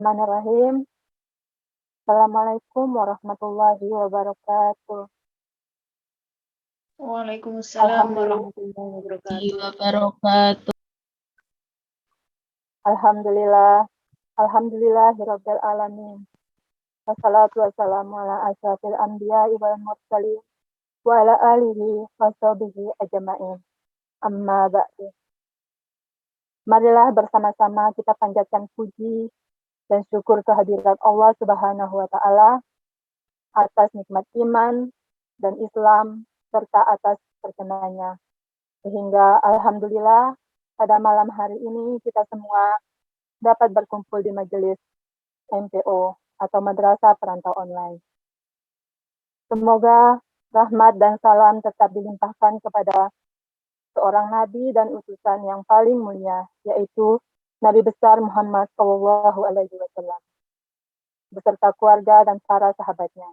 Bismillahirrahmanirrahim. Assalamualaikum warahmatullahi wabarakatuh. Waalaikumsalam warahmatullahi wabarakatuh. Alhamdulillahirabbil alamin. Wassalatu wassalamu ala asyrafil anbiya'i wal mursalin wa ala alihi washabihi ajma'in. Amma ba'du. Marilah bersama-sama kita panjatkan puji dan syukur kehadirat Allah Subhanahu wa taala atas nikmat iman dan Islam serta atas perkenannya. Sehingga alhamdulillah pada malam hari ini kita semua dapat berkumpul di majelis MPO atau Madrasah Perantau Online. Semoga rahmat dan salam tetap dilimpahkan kepada seorang nabi dan utusan yang paling mulia, yaitu Nabi besar Muhammad SAW, beserta keluarga dan para sahabatnya.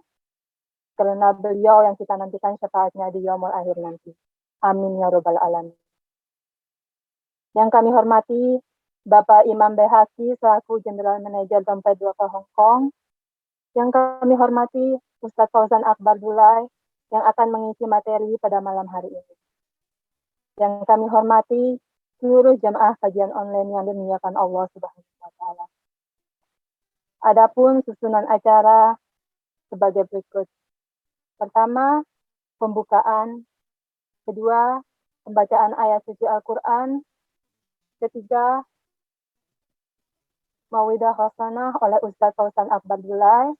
Karena beliau yang kita nantikan syafaatnya di yaumul akhir nanti. Amin ya rabbal alamin. Yang kami hormati Bapak Imam Behaki selaku General Manager Dompet Duafa Hong Kong. Yang kami hormati Ustadz Fauzan Akbar Bulai yang akan mengisi materi pada malam hari ini. Yang kami hormati seluruh jamaah kajian online yang dimuliakan Allah Subhanahu wa taala. Adapun susunan acara sebagai berikut. Pertama, pembukaan. Kedua, pembacaan ayat suci Al-Quran. Ketiga, Mawidah Hasanah oleh Ustadz Fauzan Akbar Bulai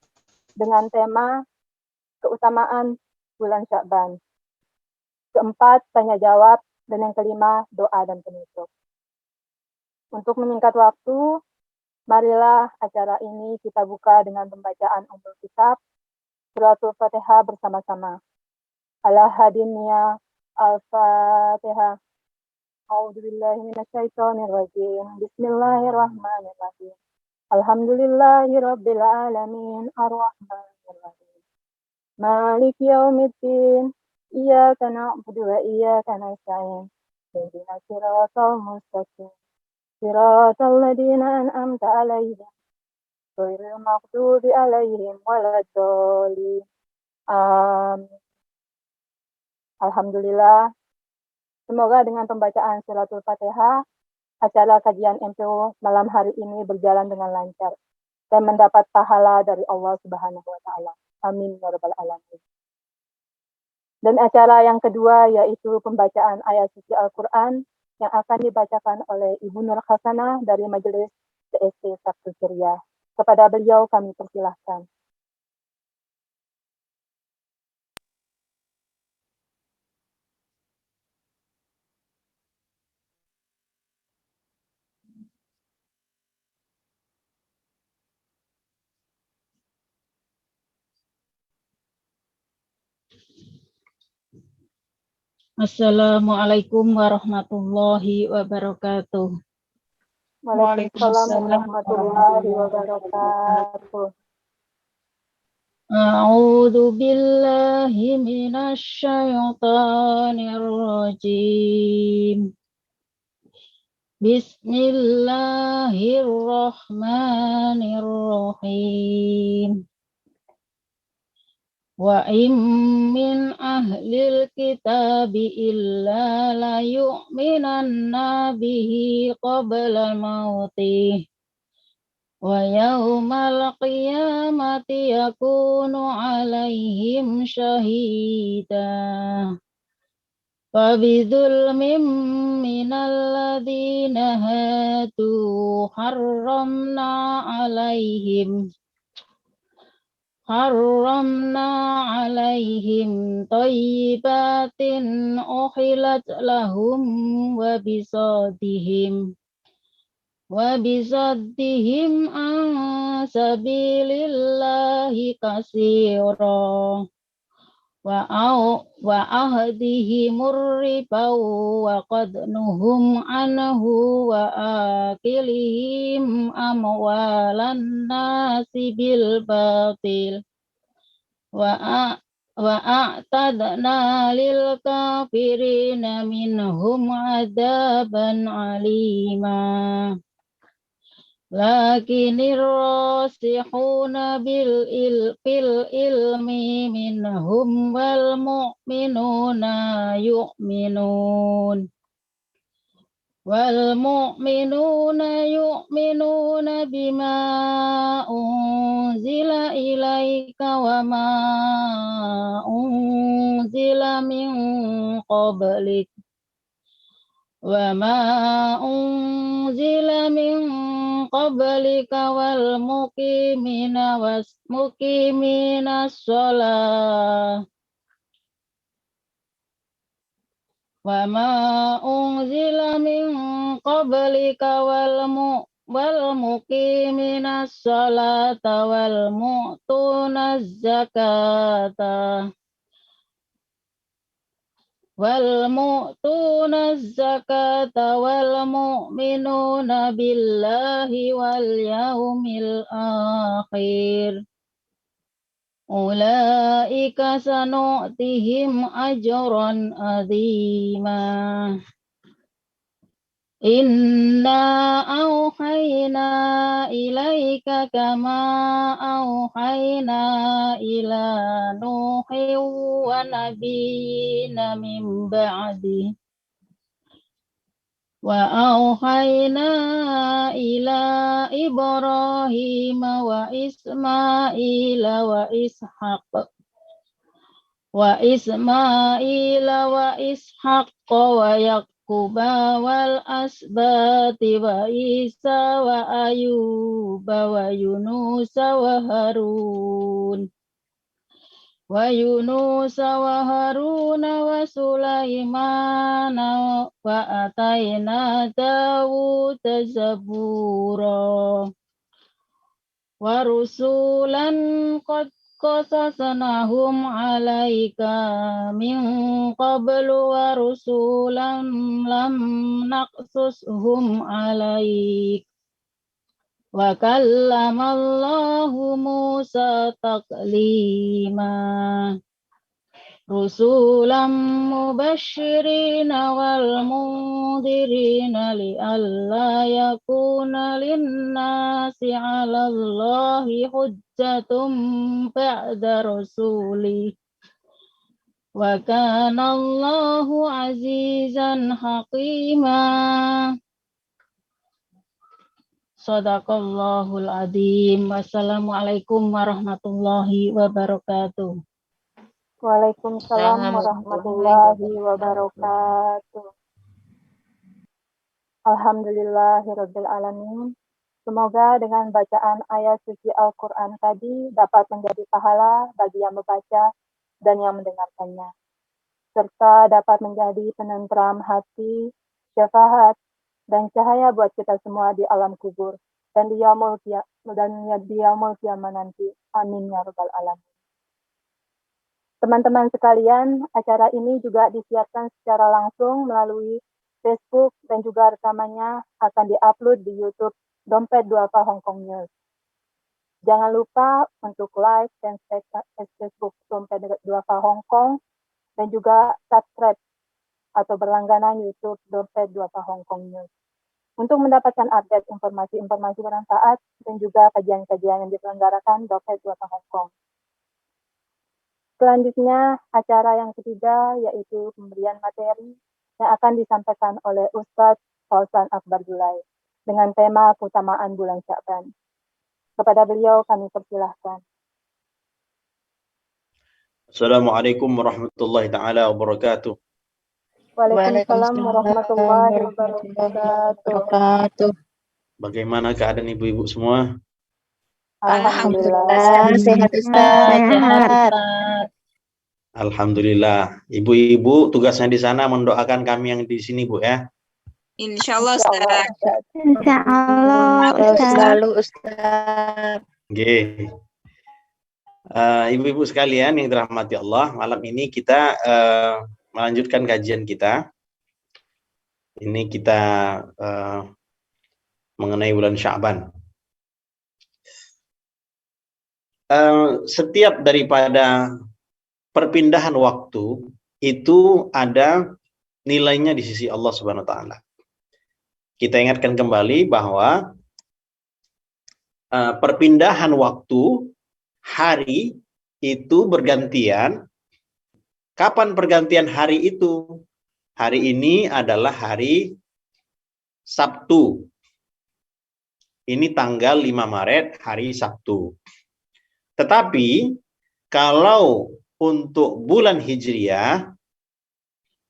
dengan tema keutamaan bulan Sya'ban. Keempat, tanya jawab. Dan yang kelima, doa dan penutup. Untuk menyingkat waktu, marilah acara ini kita buka dengan pembacaan Ummul Kitab, Suratul Fatihah bersama-sama. Ala hadinnya Al-Fatihah. A'udzubillahi minasyaitonirrajim. Bismillahirrahmanirrahim. Alhamdulillahirabbil alamin. Arrahmanirrahim. Maliki yaumiddin. Iyyaka na'budu wa iyyaka nasta'in. Ihdinas siratal mustaqim. Siratal ladzina an'amta 'alaihim ghairil maghdubi 'alaihim waladdallin. Amin. Alhamdulillah. Semoga dengan pembacaan Suratul Fatihah, acara kajian MPO malam hari ini berjalan dengan lancar dan mendapat pahala dari Allah Subhanahu wa taala. Amin ya rabbal alamin. Dan acara yang kedua yaitu pembacaan ayat suci Al-Quran yang akan dibacakan oleh Ibu Nur Hasanah dari Majelis CST Sabtu Ceria. Kepada beliau kami persilahkan. Assalamualaikum warahmatullahi wabarakatuh. Waalaikumsalam warahmatullahi wabarakatuh. A'udzu billahi minasy syaithanir rajim. Bismillahirrahmanirrahim. Wa min ahlil kitabi illa la yu'minanna bihi qabla mautih wa yawmal qiyamati yakunu alaihim syahida. Wa bidzulmin minal ladzina hadu harramna alaihim thayyibatin uhillat lahum wa bisaddihim an sabilillahi katsira wa ahdihimur riba wa qad nuhum anhu wa akilihim amwalan nasi bil batil wa a'tadna lil kafirina minhum adzaban alima. lakinir rasihuna fil ilmi minhum wal mu'minuna yu'minun bima unzila ilaika wa ma unzila min qablik wal muqimina shalah وما أنزل من قبلك والمقيمين الصلاة والمؤتون الزكاة والمؤمنون بالله واليوم الآخر أولئك سنؤتهم أجرا عظيما إنا أوحينا إليك كما أوحينا إلى نوح ونبيين من بعده وأوحينا إلى إبراهيم وإسماعيل وإسحاق ويعقوب والأسباط وعيسى وأيوب ويونس وهارون وسليمان وآتينا داود زبورا ورسولا قد قصصناهم عليك من قبل ورسولا لم نقصصهم عليك وكلم الله موسى تكليما رسولا مبشرين والمنذرين لئلا يكون للناس على الله حجة بعد رسوله وكان الله عزيزا حكيما Sadaqallahul adzim. Wassalamualaikum warahmatullahi wabarakatuh. Waalaikumsalam warahmatullahi wabarakatuh. Alhamdulillahirabbil alamin. Semoga dengan bacaan ayat suci Al-Quran tadi dapat menjadi pahala bagi yang membaca dan yang mendengarkannya, serta dapat menjadi penenteram hati, syafaat, dan cahaya buat kita semua di alam kubur dan di yaumul qiyamah nanti. Amin ya rabbal alamin. Teman-teman sekalian, acara ini juga disiarkan secara langsung melalui Facebook dan juga rekamannya akan diupload di YouTube Dompet Duafa Hong Kong News. Jangan lupa untuk like dan share Facebook Dompet Duafa Hong Kong dan juga subscribe atau berlangganan YouTube Dompet Duafa Hong Kong News untuk mendapatkan update informasi-informasi bermanfaat dan juga kajian-kajian yang diselenggarakan Dompet Duafa Hong Kong. Selanjutnya, acara yang ketiga yaitu pemberian materi yang akan disampaikan oleh Ustadz Fauzan Akbar Julai dengan tema keutamaan bulan Sya'ban. Kepada beliau kami persilahkan. Assalamualaikum warahmatullahi taala wabarakatuh. Waalaikumsalam warahmatullahi wabarakatuh. Bagaimana keadaan ibu-ibu semua? Alhamdulillah. Sehat Ustaz. Alhamdulillah. Ibu-ibu tugasnya di sana mendoakan kami yang di sini, Bu, ya. Insyaallah Ustaz. Insyaallah Selalu Ustaz. Oke. Ibu-ibu sekalian yang dirahmati Allah, malam ini kita melanjutkan kajian kita. Ini kita mengenai bulan Sya'ban. Setiap daripada perpindahan waktu itu ada nilainya di sisi Allah Subhanahu wa taala. Kita ingatkan kembali bahwa perpindahan waktu, hari itu bergantian. Kapan pergantian hari itu? Hari ini adalah hari Sabtu. Ini tanggal 5 Maret, hari Sabtu. Tetapi kalau untuk bulan Hijriah,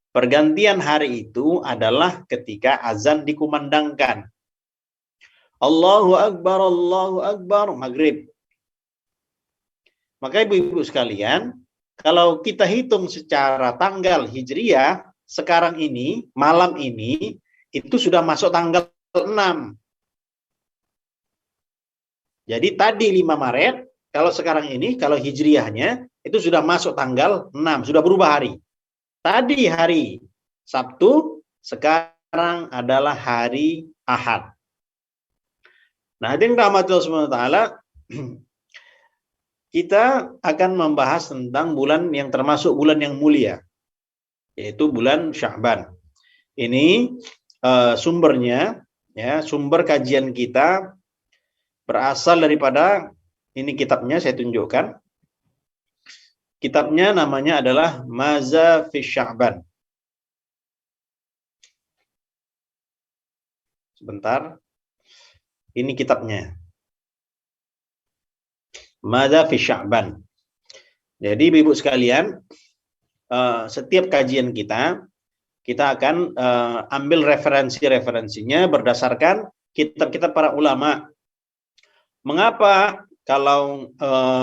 pergantian hari itu adalah ketika azan dikumandangkan. Allahu Akbar, maghrib. Maka ibu-ibu sekalian, kalau kita hitung secara tanggal Hijriah, sekarang ini, malam ini, itu sudah masuk tanggal 6. Jadi tadi 5 Maret, kalau sekarang ini, kalau Hijriahnya, itu sudah masuk tanggal 6, sudah berubah hari. Tadi hari Sabtu, sekarang adalah hari Ahad. Nah, hadirin rahmatillah subhanahu wa ta'ala, kita akan membahas tentang bulan yang termasuk bulan yang mulia, yaitu bulan Sya'ban. Ini sumbernya, ya, sumber kajian kita berasal daripada, ini kitabnya saya tunjukkan. Kitabnya namanya adalah Maza fi Sya'ban. Sebentar. Ini kitabnya. Maza fi Sya'ban. Jadi ibu sekalian, setiap kajian kita akan ambil referensi-referensinya berdasarkan kitab-kitab para ulama. Mengapa kalau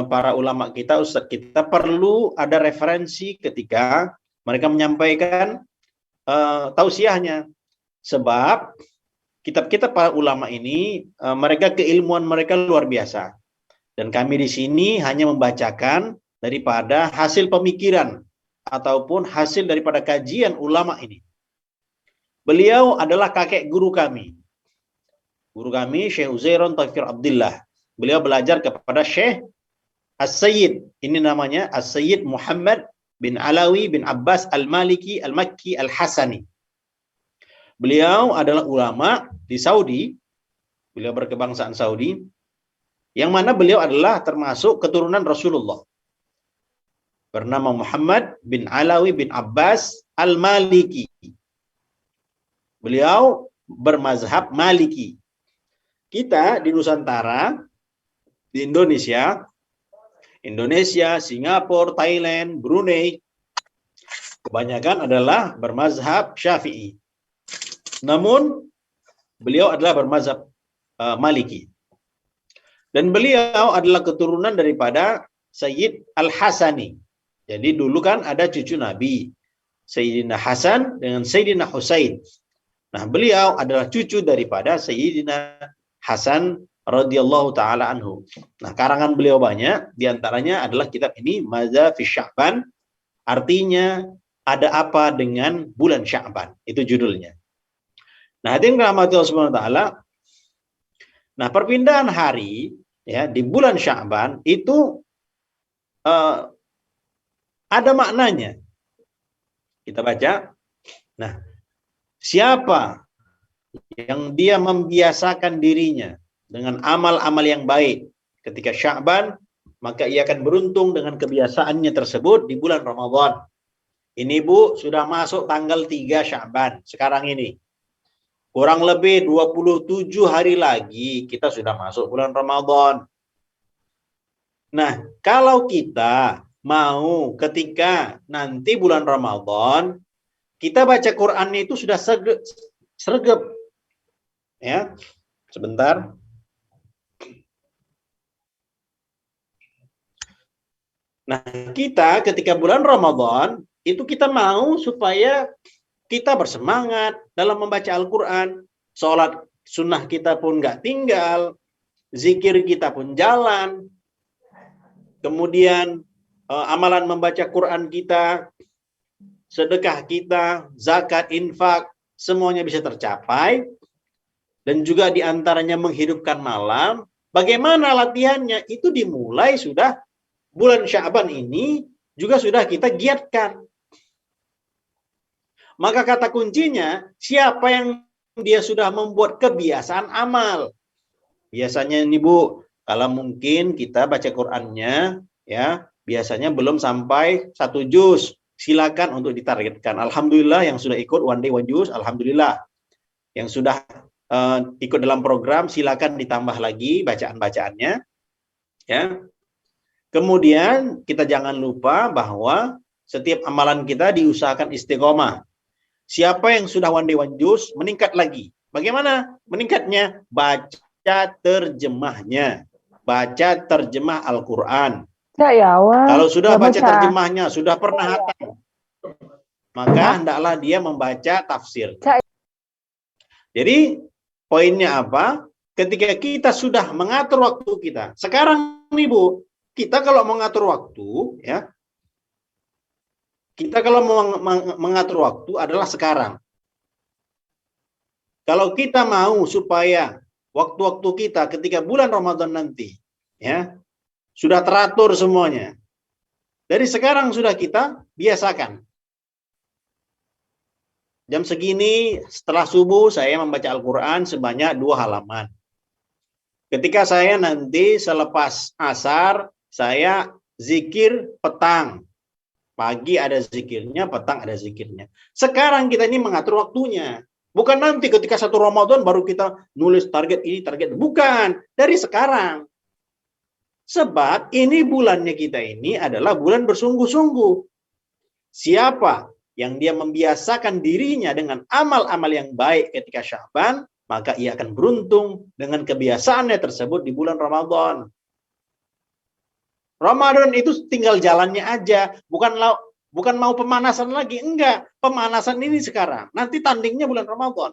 para ulama kita, ustadz kita perlu ada referensi ketika mereka menyampaikan tausiahnya? Sebab kitab-kitab para ulama ini, mereka keilmuan mereka luar biasa. Dan kami di sini hanya membacakan daripada hasil pemikiran ataupun hasil daripada kajian ulama ini. Beliau adalah kakek guru kami. Guru kami Syekh Uzairon Taufir Abdillah. Beliau belajar kepada Syekh As-Sayyid. Ini namanya As-Sayyid Muhammad bin Alawi bin Abbas Al-Maliki Al-Makki Al-Hasani. Beliau adalah ulama di Saudi. Beliau berkebangsaan Saudi. Yang mana beliau adalah termasuk keturunan Rasulullah. Bernama Muhammad bin Alawi bin Abbas Al-Maliki. Beliau bermazhab Maliki. Kita di Nusantara, di Indonesia, Singapura, Thailand, Brunei, kebanyakan adalah bermazhab Syafi'i. Namun, beliau adalah bermazhab Maliki. Dan beliau adalah keturunan daripada Sayyid Al-Hasani. Jadi dulu kan ada cucu Nabi, Sayyidina Hasan dengan Sayyidina Husain. Nah, beliau adalah cucu daripada Sayyidina Hasan radhiyallahu taala anhu. Nah, karangan beliau banyak, diantaranya adalah kitab ini Maza fi Sya'ban. Artinya ada apa dengan bulan Sya'ban? Itu judulnya. Nah, hadirin rahmatillah subhanahu wa taala. Nah, perpindahan hari ya di bulan Sya'ban itu ada maknanya. Kita baca. Nah, siapa yang dia membiasakan dirinya dengan amal-amal yang baik ketika Sya'ban, maka ia akan beruntung dengan kebiasaannya tersebut di bulan Ramadan. Ini Bu, sudah masuk tanggal 3 Sya'ban sekarang ini. Kurang lebih 27 hari lagi kita sudah masuk bulan Ramadan. Nah, kalau kita mau ketika nanti bulan Ramadan, kita baca Qur'annya itu sudah sregep. Ya, sebentar. Nah, kita ketika bulan Ramadan, itu kita mau supaya kita bersemangat dalam membaca Al-Quran. Sholat sunnah kita pun nggak tinggal. Zikir kita pun jalan. Kemudian amalan membaca Quran kita, sedekah kita, zakat, infak, semuanya bisa tercapai. Dan juga diantaranya menghidupkan malam. Bagaimana latihannya? Itu dimulai sudah bulan Sya'ban ini juga sudah kita giatkan. Maka kata kuncinya, siapa yang dia sudah membuat kebiasaan amal. Biasanya ini Bu, Kalau mungkin kita baca Qur'annya ya biasanya belum sampai 1 juz, silakan untuk ditargetkan. Alhamdulillah yang sudah ikut one day one juz, alhamdulillah. Yang sudah ikut dalam program silakan ditambah lagi bacaan-bacaannya. Ya. Kemudian kita jangan lupa bahwa setiap amalan kita diusahakan istiqomah. Siapa yang sudah one day one juz meningkat lagi. Bagaimana meningkatnya? Baca terjemahnya. Baca terjemah Al-Quran. Kalau sudah baca terjemahnya, sudah pernah hatam, maka hendaklah dia membaca tafsir. Jadi poinnya apa? Ketika kita sudah mengatur waktu kita. Sekarang nih Bu, kita kalau mengatur waktu ya, kita kalau mengatur waktu adalah sekarang. Kalau kita mau supaya waktu-waktu kita ketika bulan Ramadan nanti ya sudah teratur semuanya. Dari sekarang sudah kita biasakan. Jam segini setelah subuh saya membaca Al-Quran sebanyak 2 halaman. Ketika saya nanti selepas asar saya zikir petang. Pagi ada zikirnya, petang ada zikirnya. Sekarang kita ini mengatur waktunya. Bukan nanti ketika 1 Ramadan baru kita nulis target ini, target itu. Bukan. Dari sekarang. Sebab ini bulannya kita ini adalah bulan bersungguh-sungguh. Siapa yang dia membiasakan dirinya dengan amal-amal yang baik ketika Sya'ban, maka ia akan beruntung dengan kebiasaannya tersebut di bulan Ramadan. Ramadan itu tinggal jalannya aja, bukan mau pemanasan lagi, enggak. Pemanasan ini sekarang, nanti tandingnya bulan Ramadan.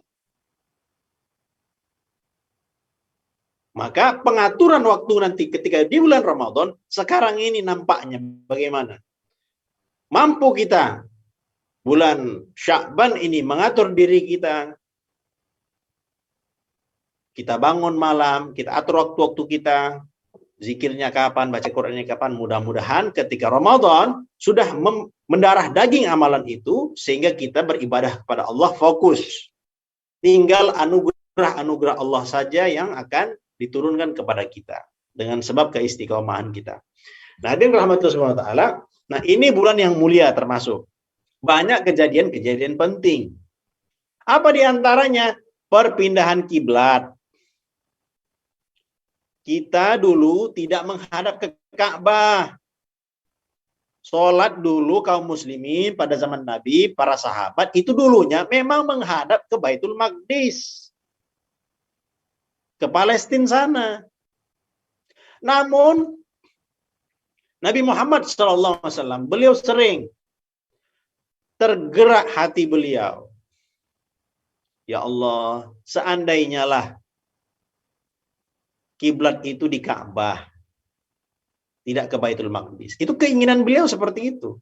Maka pengaturan waktu nanti ketika di bulan Ramadan, sekarang ini nampaknya bagaimana? Mampu kita bulan Sya'ban ini mengatur diri kita. Kita bangun malam, kita atur waktu-waktu kita. Zikirnya kapan, baca Qur'annya kapan. Mudah-mudahan ketika Ramadan sudah mendarah daging amalan itu sehingga kita beribadah kepada Allah fokus. Tinggal anugerah-anugerah Allah saja yang akan diturunkan kepada kita dengan sebab keistiqomahan kita. Nah, hadirin rahmatullah subhanahu wa ta'ala. Nah, ini bulan yang mulia termasuk. Banyak kejadian-kejadian penting. Apa diantaranya? Perpindahan kiblat. Kita dulu tidak menghadap ke Ka'bah. Sholat dulu kaum muslimin pada zaman Nabi, para sahabat, itu dulunya memang menghadap ke Baitul Maqdis. Ke Palestina sana. Namun, Nabi Muhammad SAW, beliau sering tergerak hati beliau. Ya Allah, seandainya lah kiblat itu di Ka'bah, tidak ke Baitul Maqdis. Itu keinginan beliau seperti itu.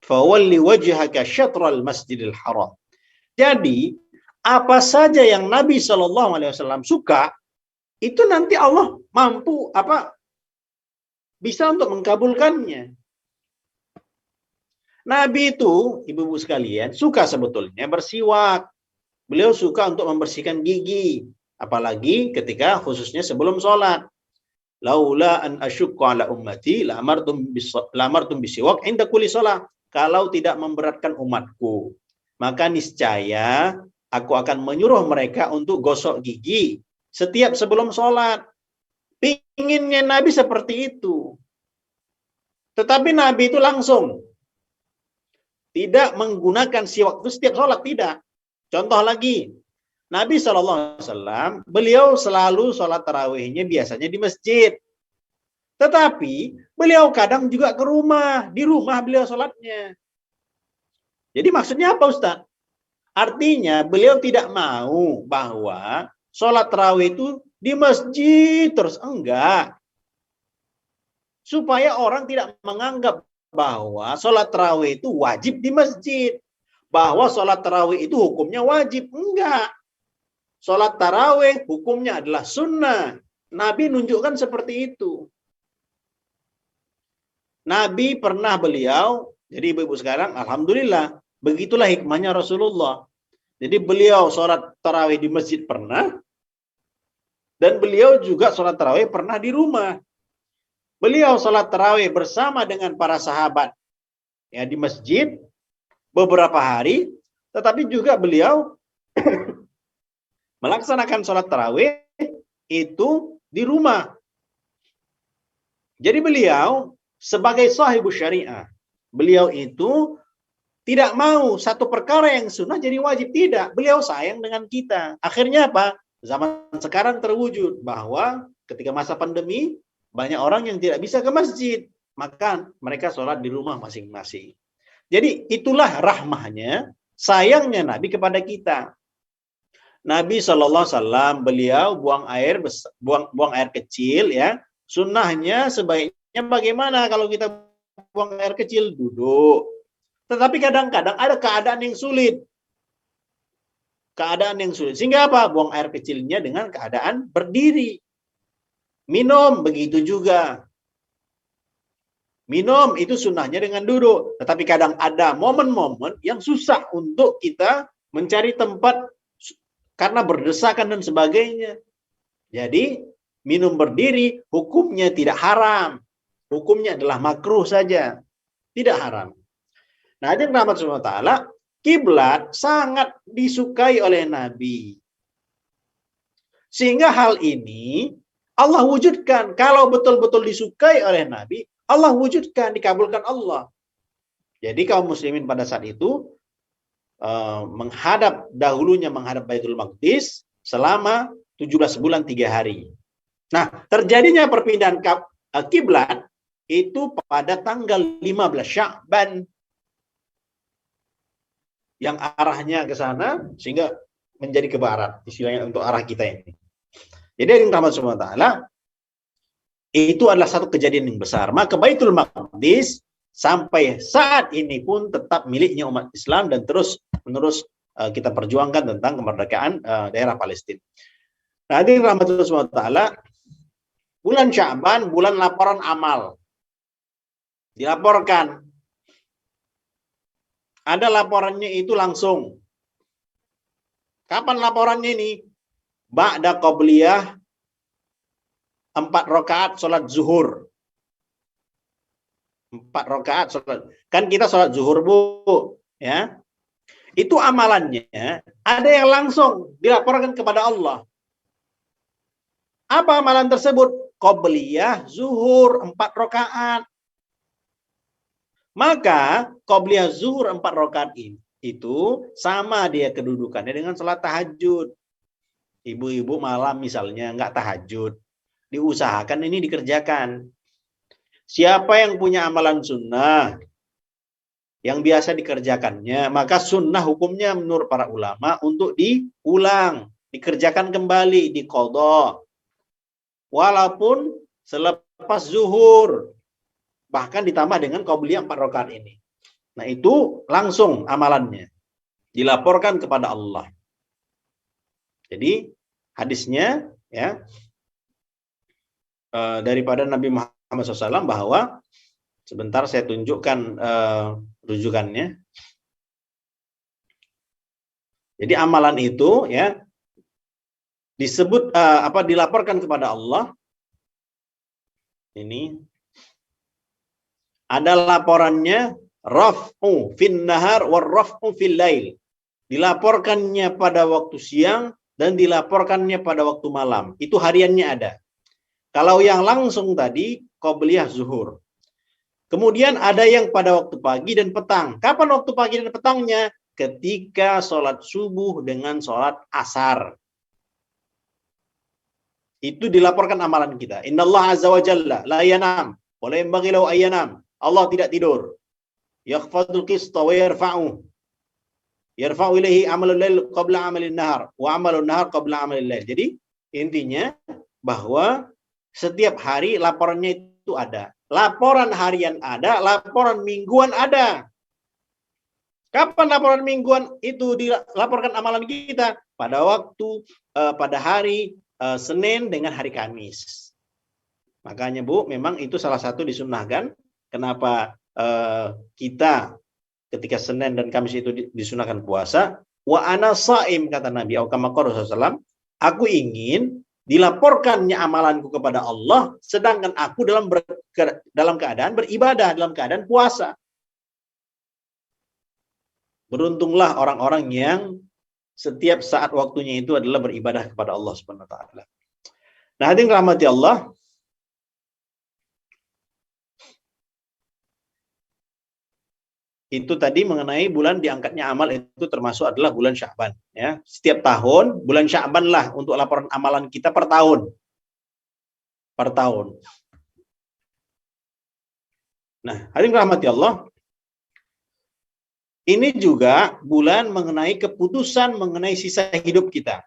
Fawalli wajhaka syatral masjidil haram. Jadi, apa saja yang Nabi SAW suka, itu nanti Allah mampu bisa untuk mengkabulkannya. Nabi itu, ibu-ibu sekalian, suka sebetulnya bersiwak. Beliau suka untuk membersihkan gigi. Apalagi ketika khususnya sebelum sholat. Laula an asyukka ala ummati la'amartum bisiwak inda kulli sholat. Kalau tidak memberatkan umatku, maka niscaya aku akan menyuruh mereka untuk gosok gigi setiap sebelum sholat. Pinginnya Nabi seperti itu. Tetapi Nabi itu langsung. Tidak menggunakan siwak itu setiap sholat, tidak. Contoh lagi, Nabi SAW, beliau selalu sholat tarawihnya biasanya di masjid. Tetapi beliau kadang juga ke rumah, di rumah beliau sholatnya. Jadi maksudnya apa Ustaz? Artinya beliau tidak mau bahwa sholat tarawih itu di masjid terus, enggak. Supaya orang tidak menganggap bahwa sholat tarawih itu wajib di masjid. Bahwa sholat tarawih itu hukumnya wajib. Enggak. Sholat tarawih hukumnya adalah sunnah. Nabi nunjukkan seperti itu. Nabi pernah beliau, jadi ibu-ibu sekarang, alhamdulillah, begitulah hikmahnya Rasulullah. Jadi beliau sholat tarawih di masjid pernah, Dan beliau juga sholat tarawih pernah di rumah. Beliau sholat tarawih bersama dengan para sahabat ya di masjid beberapa hari, tetapi juga beliau melaksanakan sholat tarawih itu di rumah. Jadi beliau sebagai sahibu syariah, beliau itu tidak mau satu perkara yang sunnah jadi wajib. Tidak. Beliau sayang dengan kita. Akhirnya apa? Zaman sekarang terwujud bahwa ketika masa pandemi, banyak orang yang tidak bisa ke masjid. Maka mereka sholat di rumah masing-masing. Jadi itulah rahmahnya, sayangnya Nabi kepada kita. Nabi SAW beliau buang air kecil ya. Sunnahnya sebaiknya bagaimana kalau kita buang air kecil? Duduk. Tetapi kadang-kadang ada keadaan yang sulit. Sehingga apa? Buang air kecilnya dengan keadaan berdiri. Minum begitu juga. Minum itu sunnahnya dengan duduk. Tetapi kadang ada momen-momen yang susah untuk kita mencari tempat karena berdesakan dan sebagainya. Jadi minum berdiri hukumnya tidak haram. Hukumnya adalah makruh saja. Tidak haram. Nah, hadirin rahmat subhanahu wa ta'ala, kiblat sangat disukai oleh Nabi. Sehingga hal ini Allah wujudkan. Kalau betul-betul disukai oleh Nabi, Allah wujudkan, dikabulkan Allah. Jadi kaum muslimin pada saat itu menghadap Baitul Maqdis selama 17 bulan 3 hari. Nah, terjadinya perpindahan kiblat itu pada tanggal 15 Sya'ban. Yang arahnya ke sana sehingga menjadi ke barat, istilahnya untuk arah kita ini. Jadi rahmat subhanahu wa ta'ala, itu adalah satu kejadian yang besar. Maka Baitul Maqdis sampai saat ini pun tetap miliknya umat Islam dan terus menerus kita perjuangkan tentang kemerdekaan daerah Palestina. Nah, hadirin rahmatullah subhanahu wa ta'ala, bulan Sya'ban, bulan laporan amal. Dilaporkan. Ada laporannya itu langsung. Kapan laporannya ini? Ba'da qabliyah 4 rakaat sholat zuhur. 4 rakaat sholat. Kan kita sholat zuhur, Bu. Ya. Itu amalannya. Ada yang langsung dilaporkan kepada Allah. Apa amalan tersebut? Qabliyah zuhur 4 rakaat. Maka qabliyah zuhur 4 rakaat itu sama dia kedudukannya dengan sholat tahajud. Ibu-ibu malam misalnya nggak tahajud, diusahakan ini dikerjakan. Siapa yang punya amalan sunnah yang biasa dikerjakannya, maka sunnah hukumnya menurut para ulama untuk diulang, dikerjakan kembali, diqadha. Walaupun selepas zuhur, bahkan ditambah dengan qabliyah 4 rakaat ini. Nah, itu langsung amalannya dilaporkan kepada Allah. Jadi hadisnya ya daripada Nabi Muhammad SAW bahwa sebentar saya tunjukkan rujukannya. Jadi amalan itu ya disebut dilaporkan kepada Allah. Ini ada laporannya raf'u fin nahar war raf'u fil lail. Dilaporkannya pada waktu siang dan dilaporkannya pada waktu malam. Itu hariannya ada. Kalau yang langsung tadi qabliyah zuhur. Kemudian ada yang pada waktu pagi dan petang. Kapan waktu pagi dan petangnya? Ketika sholat subuh dengan sholat asar. Itu dilaporkan amalan kita. Innallaha azza wa jalla la yanam wa la yanbaghi lahu an yanam. Allah tidak tidur. Yakhfadul qista wa yarfa'u. Yarfa'u ilaihi amalul lail qabla amalin nahar wa amalun nahar qabla amalil lail. Jadi intinya bahwa setiap hari laporannya itu ada. Laporan harian ada, laporan mingguan ada. Kapan laporan mingguan itu dilaporkan amalan kita? Pada waktu pada hari Senin dengan hari Kamis. Makanya Bu, memang itu salah satu disunnahkan. Kenapa kita ketika Senin dan Kamis itu disunahkan puasa? Wa ana shaim, kata Nabi, aku ingin dilaporkannya amalanku kepada Allah, sedangkan aku dalam keadaan beribadah, dalam keadaan puasa. Beruntunglah orang-orang yang setiap saat waktunya itu adalah beribadah kepada Allah Subhanahu wa taala. Nah, hadirin rahmati Allah, itu tadi mengenai bulan diangkatnya amal itu termasuk adalah bulan Sya'ban, ya. Setiap tahun bulan Sya'ban lah untuk laporan amalan kita per tahun. Per tahun. Nah, hadirin rahmati Allah, ini juga bulan mengenai keputusan mengenai sisa hidup kita.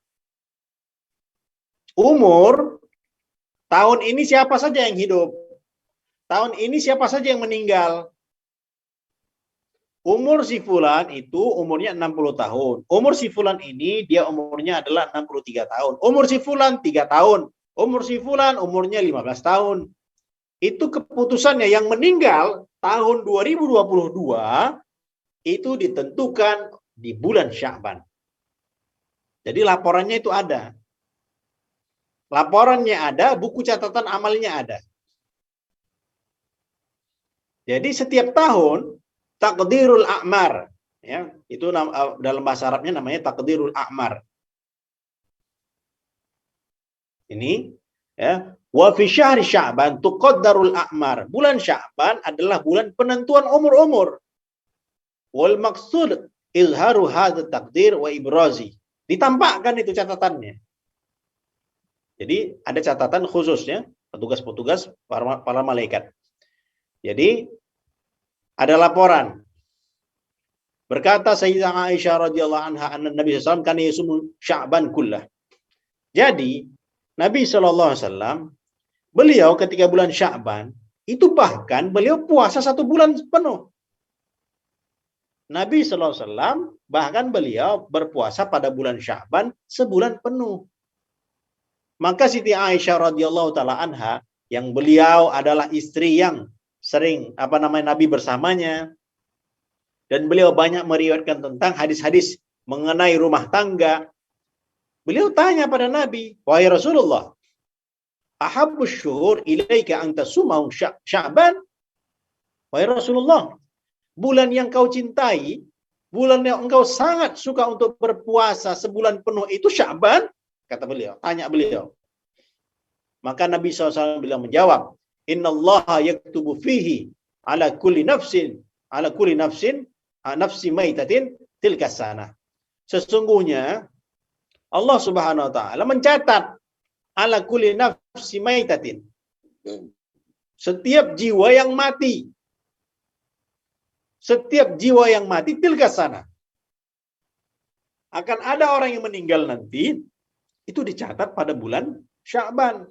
Umur, tahun ini siapa saja yang hidup? Tahun ini siapa saja yang meninggal? Umur si fulan itu umurnya 60 tahun. Umur si fulan ini dia umurnya adalah 63 tahun. Umur si fulan 3 tahun. Umur si fulan umurnya 15 tahun. Itu keputusannya yang meninggal tahun 2022 itu ditentukan di bulan Sya'ban. Jadi laporannya itu ada. Laporannya ada, buku catatan amalnya ada. Jadi setiap tahun takdirul a'mar, ya, itu dalam bahasa Arabnya namanya takdirul a'mar. Ini, ya, wa fi syahri Sya'ban tuqaddarul a'mar. Bulan Sya'ban adalah bulan penentuan umur-umur. Wal maksud izharu hadza takdir wa ibrazi. Ditampakkan itu catatannya. Jadi ada catatan khususnya petugas-petugas para malaikat. Jadi ada laporan. Berkata Sayyidah Aisyah radhiyallahu anha, anna Nabi sallallahu alaihi wasallam kana yasumu Sya'ban kullah. Jadi Nabi sallallahu alaihi wasallam beliau ketika bulan Sya'ban itu bahkan beliau puasa 1 bulan penuh. Nabi sallallahu alaihi wasallam bahkan beliau berpuasa pada bulan Sya'ban sebulan penuh. Maka Siti Aisyah radhiyallahu taala anha yang beliau adalah istri yang sering Nabi bersamanya, dan beliau banyak meriwayatkan tentang hadis-hadis mengenai rumah tangga. Beliau tanya pada Nabi, wahai Rasulullah, ahabbus syuhur ilaika an tasumahu Sya'ban? Wahai Rasulullah, bulan yang kau cintai, bulan yang engkau sangat suka untuk berpuasa sebulan penuh itu Sya'ban? Kata beliau, tanya beliau. Maka Nabi SAW bilang menjawab, innallaha yaktubu fihi ala kulli nafsin nafsi maitatin tilka sanah. Sesungguhnya Allah Subhanahu wa taala mencatat ala kulli nafsi maitatin. Setiap jiwa yang mati. Setiap jiwa yang mati tilka sanah. Akan ada orang yang meninggal nanti, itu dicatat pada bulan Sya'ban.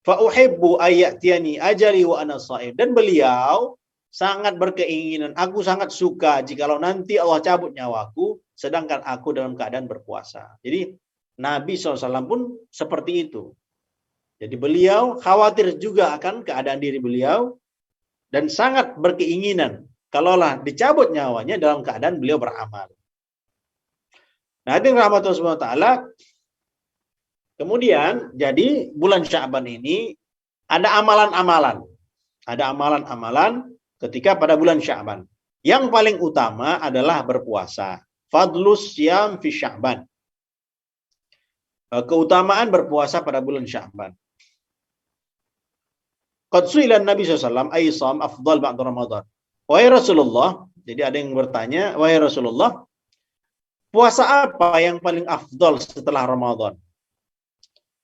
Fa uhibbu ayatiyani ajali wa ana shaim. Dan beliau sangat berkeinginan, aku sangat suka jikalau nanti Allah cabut nyawaku sedangkan aku dalam keadaan berpuasa. Jadi Nabi SAW pun seperti itu. Jadi beliau khawatir juga akan keadaan diri beliau dan sangat berkeinginan kalaulah dicabut nyawanya dalam keadaan beliau beramal. Nah, hadirin rahmatullah subhanahu wa ta'ala, kemudian, jadi bulan Sya'ban ini ada amalan-amalan. Ada amalan-amalan ketika pada bulan Sya'ban. Yang paling utama adalah berpuasa. Fadlus syam fi Sya'ban. Keutamaan berpuasa pada bulan Sya'ban. Qad su'ila Nabi SAW, ayyusam afdal ba'da Ramadan. Wahai Rasulullah, jadi ada yang bertanya, wahai Rasulullah, puasa apa yang paling afdal setelah Ramadan?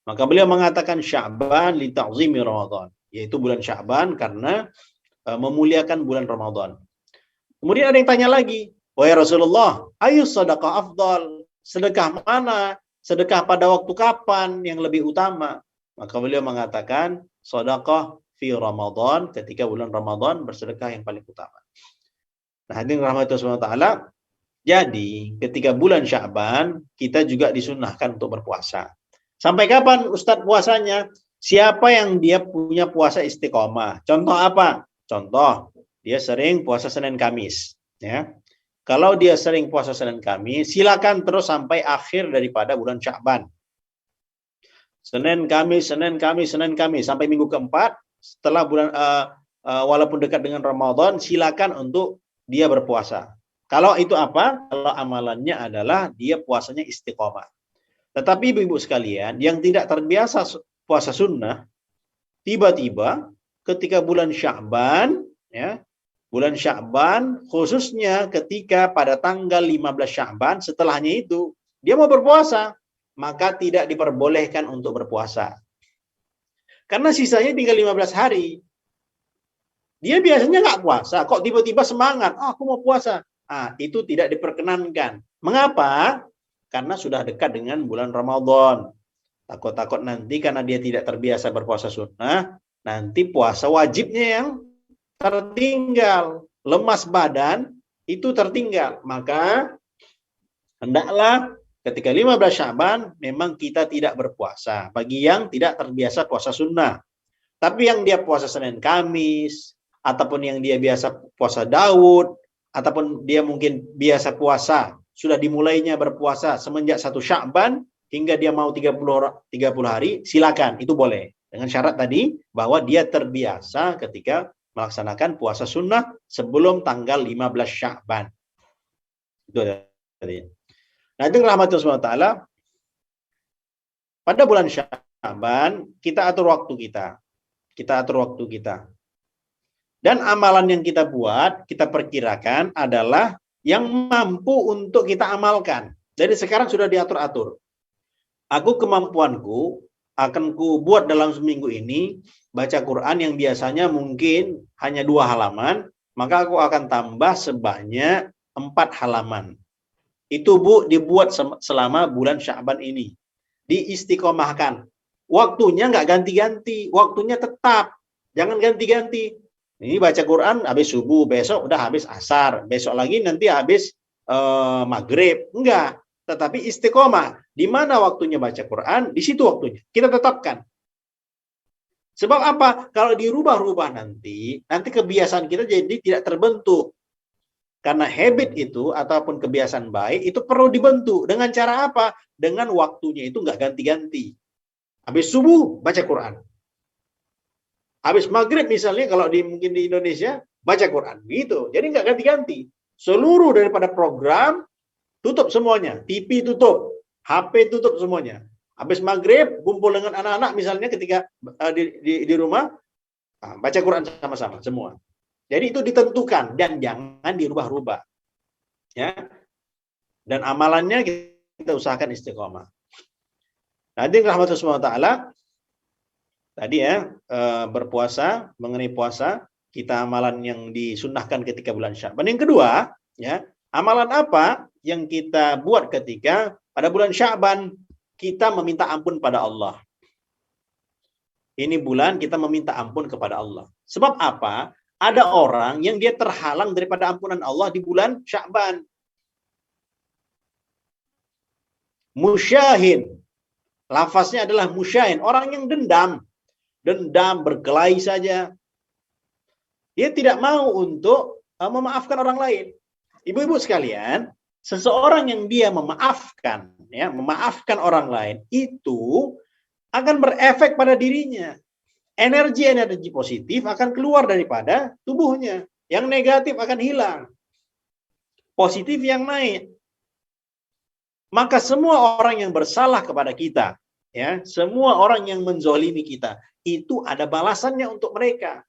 Maka beliau mengatakan Sya'ban li ta'zimi Ramadan, yaitu bulan Sya'ban karena memuliakan bulan Ramadan. Kemudian ada yang tanya lagi, wahai Rasulullah, ayu sedekah afdal? Sedekah mana? Sedekah pada waktu kapan yang lebih utama? Maka beliau mengatakan sedekah fi Ramadan, ketika bulan Ramadan bersedekah yang paling utama. Nah, hadirin rahmatullah subhanahu wa ta'ala, jadi ketika bulan Sya'ban kita juga disunnahkan untuk berpuasa. Sampai kapan Ustadz puasanya? Siapa yang dia punya puasa istiqomah? Contoh apa? Contoh, dia sering puasa Senin Kamis. Ya. Kalau dia sering puasa Senin Kamis, silakan terus sampai akhir daripada bulan Sya'ban. Senin, Kamis, Senin, Kamis, Senin, Kamis sampai minggu keempat setelah bulan walaupun dekat dengan Ramadan, silakan untuk dia berpuasa. Kalau itu apa? Kalau amalannya adalah dia puasanya istiqomah. Tetapi ibu-ibu sekalian yang tidak terbiasa puasa sunnah, tiba-tiba ketika bulan Sya'ban, ya, bulan Sya'ban khususnya ketika pada tanggal 15 Sya'ban, setelahnya itu dia mau berpuasa, maka tidak diperbolehkan untuk berpuasa. Karena sisanya tinggal 15 hari. Dia biasanya nggak puasa, kok tiba-tiba semangat, aku mau puasa. Itu tidak diperkenankan. Mengapa? Karena sudah dekat dengan bulan Ramadan. Takut-takut nanti karena dia tidak terbiasa berpuasa sunnah, nanti puasa wajibnya yang tertinggal. Lemas badan itu tertinggal. Maka hendaklah ketika 15 Sya'ban memang kita tidak berpuasa. Bagi yang tidak terbiasa puasa sunnah. Tapi yang dia puasa Senin Kamis, ataupun yang dia biasa puasa Daud, ataupun dia mungkin biasa puasa, sudah dimulainya berpuasa semenjak 1 Sya'ban, hingga dia mau 30 hari, silakan, itu boleh. Dengan syarat tadi, bahwa dia terbiasa ketika melaksanakan puasa sunnah sebelum tanggal 15 Sya'ban. Itu tadi. Nah, itu rahmatullah SWT. Pada bulan Sya'ban, kita atur waktu kita. Kita atur waktu kita. Dan amalan yang kita buat, kita perkirakan adalah yang mampu untuk kita amalkan. Jadi sekarang sudah diatur-atur. Aku kemampuanku akan ku buat dalam seminggu ini baca Quran yang biasanya mungkin hanya 2 halaman, maka aku akan tambah sebanyak 4 halaman. Itu Bu dibuat selama bulan Sya'ban ini. Diistiqomahkan. Waktunya nggak ganti-ganti, waktunya tetap. Jangan ganti-ganti. Ini baca Quran habis subuh, besok udah habis asar, besok lagi nanti habis maghrib. Enggak. Tetapi istiqomah. Di mana waktunya baca Quran, di situ waktunya. Kita tetapkan. Sebab apa? Kalau dirubah-rubah nanti kebiasaan kita jadi tidak terbentuk. Karena habit itu ataupun kebiasaan baik itu perlu dibentuk. Dengan cara apa? Dengan waktunya itu nggak ganti-ganti. Habis subuh, baca Quran. Habis maghrib misalnya, kalau mungkin di Indonesia, baca Quran. Gitu. Jadi nggak ganti-ganti. Seluruh daripada program, tutup semuanya. TV tutup. HP tutup semuanya. Habis maghrib, kumpul dengan anak-anak misalnya ketika di rumah, baca Quran sama-sama, semua. Jadi itu ditentukan dan jangan dirubah-rubah. Ya. Dan amalannya kita usahakan istiqomah. Nanti rahmatullah ta'ala, tadi ya, berpuasa, mengenai puasa, kita amalan yang disunnahkan ketika bulan Sya'ban. Yang kedua, ya, amalan apa yang kita buat ketika pada bulan Sya'ban kita meminta ampun pada Allah. Ini bulan kita meminta ampun kepada Allah. Sebab apa? Ada orang yang dia terhalang daripada ampunan Allah di bulan Sya'ban. Musyahin. Lafaznya adalah musyahin. Orang yang dendam. Dendam, berkelahi saja. Dia tidak mau untuk memaafkan orang lain. Ibu-ibu sekalian, seseorang yang dia memaafkan, ya, memaafkan orang lain, itu akan berefek pada dirinya. Energi-energi positif akan keluar daripada tubuhnya. Yang negatif akan hilang. Positif yang naik. Maka semua orang yang bersalah kepada kita, ya, semua orang yang menzolimi kita, itu ada balasannya untuk mereka.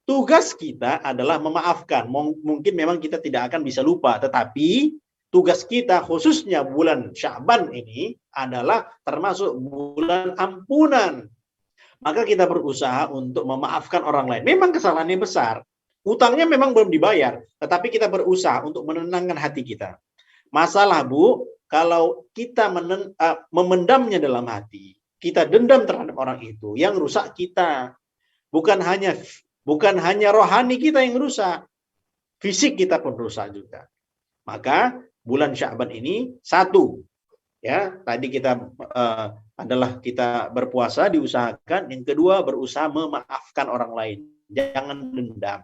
Tugas kita adalah memaafkan. Mungkin memang kita tidak akan bisa lupa, tetapi tugas kita khususnya bulan Sya'ban ini adalah termasuk bulan ampunan. Maka kita berusaha untuk memaafkan orang lain. Memang kesalahannya besar. Utangnya memang belum dibayar, tetapi kita berusaha untuk menenangkan hati kita. Masalah, Bu, kalau kita memendamnya dalam hati, kita dendam terhadap orang itu, yang rusak kita. Bukan hanya rohani kita yang rusak, fisik kita pun rusak juga. Maka bulan Sya'ban ini satu, ya, tadi kita adalah kita berpuasa diusahakan. Yang kedua, berusaha memaafkan orang lain. Jangan dendam.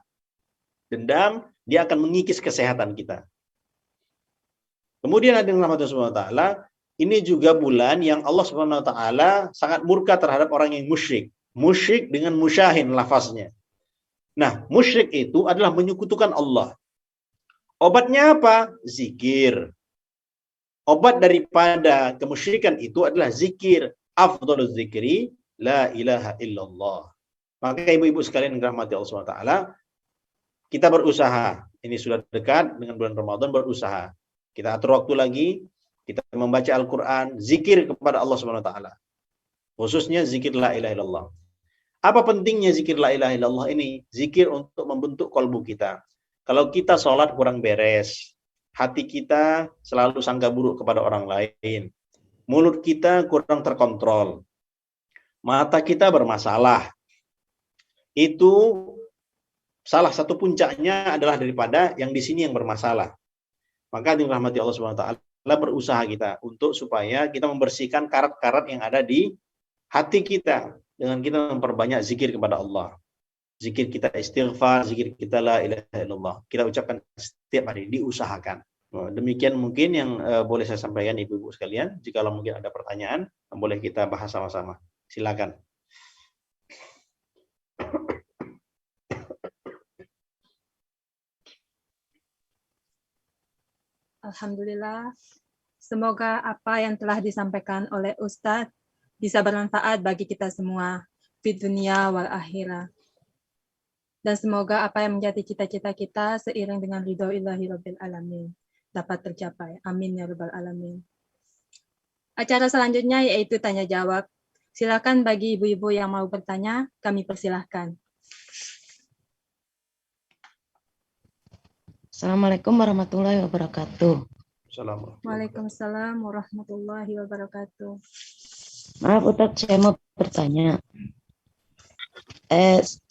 Dendam dia akan mengikis kesehatan kita. Kemudian ada yang rahmatullah SWT, ini juga bulan yang Allah Subhanahu wa taala sangat murka terhadap orang yang musyrik. Musyrik dengan musyahin lafaznya. Nah, musyrik itu adalah menyekutukan Allah. Obatnya apa? Zikir. Obat daripada kemusyrikan itu adalah zikir. Afdhaluz zikri la ilaha illallah. Maka ibu-ibu sekalian yang dirahmati Allah Subhanahu wa taala, kita berusaha. Ini sudah dekat dengan bulan Ramadan, berusaha. Kita atur waktu lagi, kita membaca Al-Qur'an, zikir kepada Allah Subhanahu wa taala. Khususnya zikir la ilaha illallah. Apa pentingnya zikir la ilaha illallah ini? Zikir untuk membentuk kalbu kita. Kalau kita sholat kurang beres, hati kita selalu sangka buruk kepada orang lain, mulut kita kurang terkontrol, mata kita bermasalah, itu salah satu puncaknya adalah daripada yang di sini yang bermasalah. Maka dirahmati Allah Subhanahu wa taala, berusaha kita untuk supaya kita membersihkan karat-karat yang ada di hati kita dengan kita memperbanyak zikir kepada Allah. Zikir kita istighfar, zikir kita la ilaha illallah. Kita ucapkan setiap hari, diusahakan. Demikian mungkin yang boleh saya sampaikan ibu-ibu sekalian. Jika mungkin ada pertanyaan, boleh kita bahas sama-sama. Silakan. Alhamdulillah. Semoga apa yang telah disampaikan oleh Ustadz bisa bermanfaat bagi kita semua di dunia wal akhirah. Dan semoga apa yang menjadi cita-cita kita seiring dengan ridho ilahi rabbil alamin dapat tercapai. Amin ya rabbal alamin. Acara selanjutnya yaitu tanya jawab. Silakan bagi ibu-ibu yang mau bertanya, kami persilahkan. Assalamualaikum warahmatullahi wabarakatuh. Waalaikumsalam warahmatullahi wabarakatuh. Maaf Ustadz, saya mau bertanya.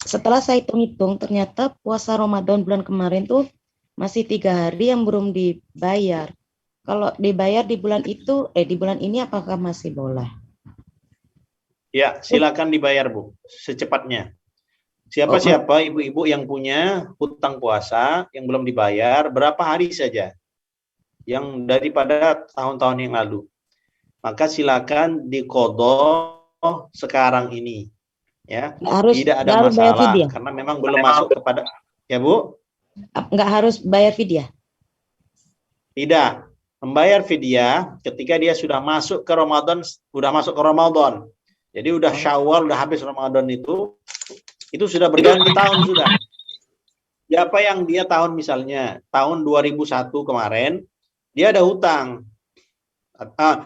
Setelah saya hitung-hitung, ternyata puasa Ramadan bulan kemarin tuh masih 3 hari yang belum dibayar. Kalau dibayar di bulan itu, di bulan ini apakah masih boleh? Ya, silakan dibayar Bu, secepatnya. Siapa-siapa ibu-ibu yang punya hutang puasa yang belum dibayar, berapa hari saja yang daripada tahun-tahun yang lalu, maka silakan diqodho sekarang ini. Ya, tidak ada masalah karena memang belum masuk kepada, ya Bu? Nggak harus bayar fidyah? Tidak, membayar fidyah ketika dia sudah masuk ke Ramadan, jadi udah Syawal, udah habis Ramadan itu sudah berganti tahun sudah. Siapa yang dia tahun misalnya tahun 2001 kemarin dia ada hutang,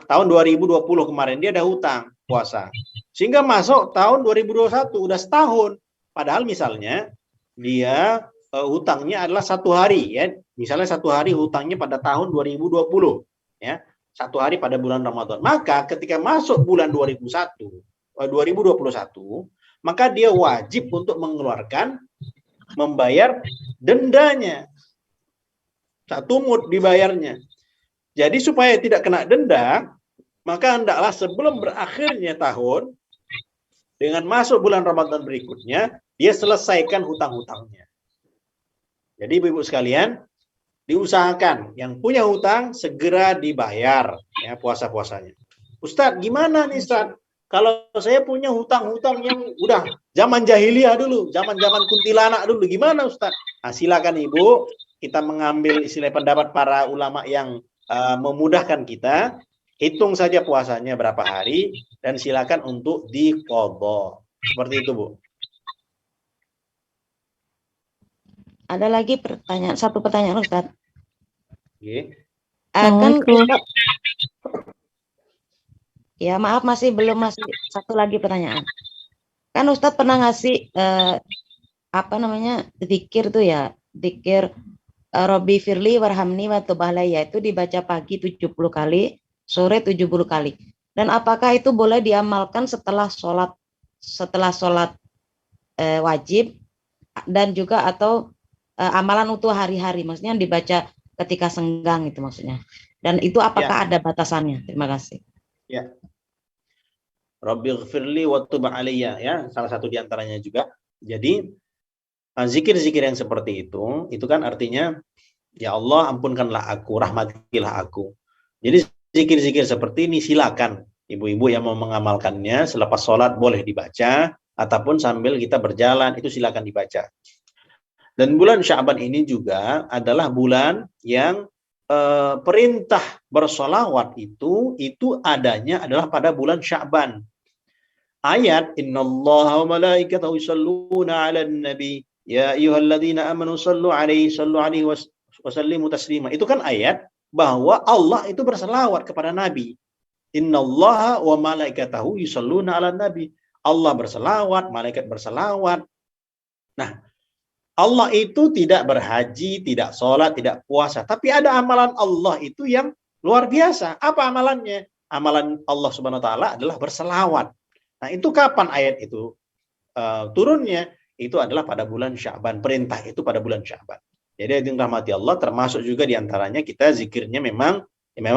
tahun 2020 kemarin dia ada hutang puasa, sehingga masuk tahun 2021 udah setahun, padahal misalnya dia hutangnya adalah 1 hari, ya misalnya 1 hari hutangnya pada tahun 2020, ya 1 hari pada bulan Ramadan, maka ketika masuk bulan 2021 maka dia wajib untuk membayar dendanya, 1 mud dibayarnya. Jadi supaya tidak kena denda, maka hendaklah sebelum berakhirnya tahun, dengan masuk bulan Ramadan berikutnya, dia selesaikan hutang-hutangnya. Jadi ibu-ibu sekalian, diusahakan yang punya hutang segera dibayar ya puasa-puasanya. Ustadz, gimana nih Ustadz? Kalau saya punya hutang-hutang yang udah zaman jahiliyah dulu, zaman-zaman kuntilanak dulu, gimana Ustadz? Nah, silakan Ibu, kita mengambil istilah pendapat para ulama yang memudahkan kita, hitung saja puasanya berapa hari, dan silakan untuk diqodho. Seperti itu, Bu. Ada lagi satu pertanyaan Ustadz. Okay. Kan ya maaf masih satu lagi pertanyaan. Kan Ustadz pernah ngasih zikir tuh ya, zikir Robbi firli warhamni wa tub alayya, itu dibaca pagi 70 kali, sore 70 kali. Dan apakah itu boleh diamalkan setelah sholat wajib dan juga atau amalan untuk hari-hari, maksudnya dibaca ketika senggang itu maksudnya. Dan itu apakah ada batasannya? Terima kasih. Ya. Rabbighfirli wa tub alayya, ya, salah satu diantaranya juga. Jadi zikir-zikir yang seperti itu kan artinya ya Allah ampunkanlah aku, rahmatilah aku. Jadi zikir-zikir seperti ini silakan ibu-ibu yang mau mengamalkannya selepas sholat boleh dibaca ataupun sambil kita berjalan itu silakan dibaca. Dan bulan Sya'ban ini juga adalah bulan yang perintah bersolawat itu adanya adalah pada bulan Sya'ban. Ayat innallaha wa malaikatahu yusholluna 'alan nabi ya ayyuhalladzina amanu sallu 'alaihi wa sallimu taslima. Itu kan ayat bahwa Allah itu berselawat kepada Nabi. Innallaha wa malaikatahu yusholluna 'alan nabi. Allah berselawat, malaikat berselawat. Nah, Allah itu tidak berhaji, tidak sholat, tidak puasa. Tapi ada amalan Allah itu yang luar biasa. Apa amalannya? Amalan Allah Subhanahu wa Ta'ala adalah berselawat. Nah, itu kapan ayat itu turunnya? Itu adalah pada bulan Sya'ban. Perintah itu pada bulan Sya'ban. Jadi yang rahmati Allah termasuk juga diantaranya kita zikirnya memang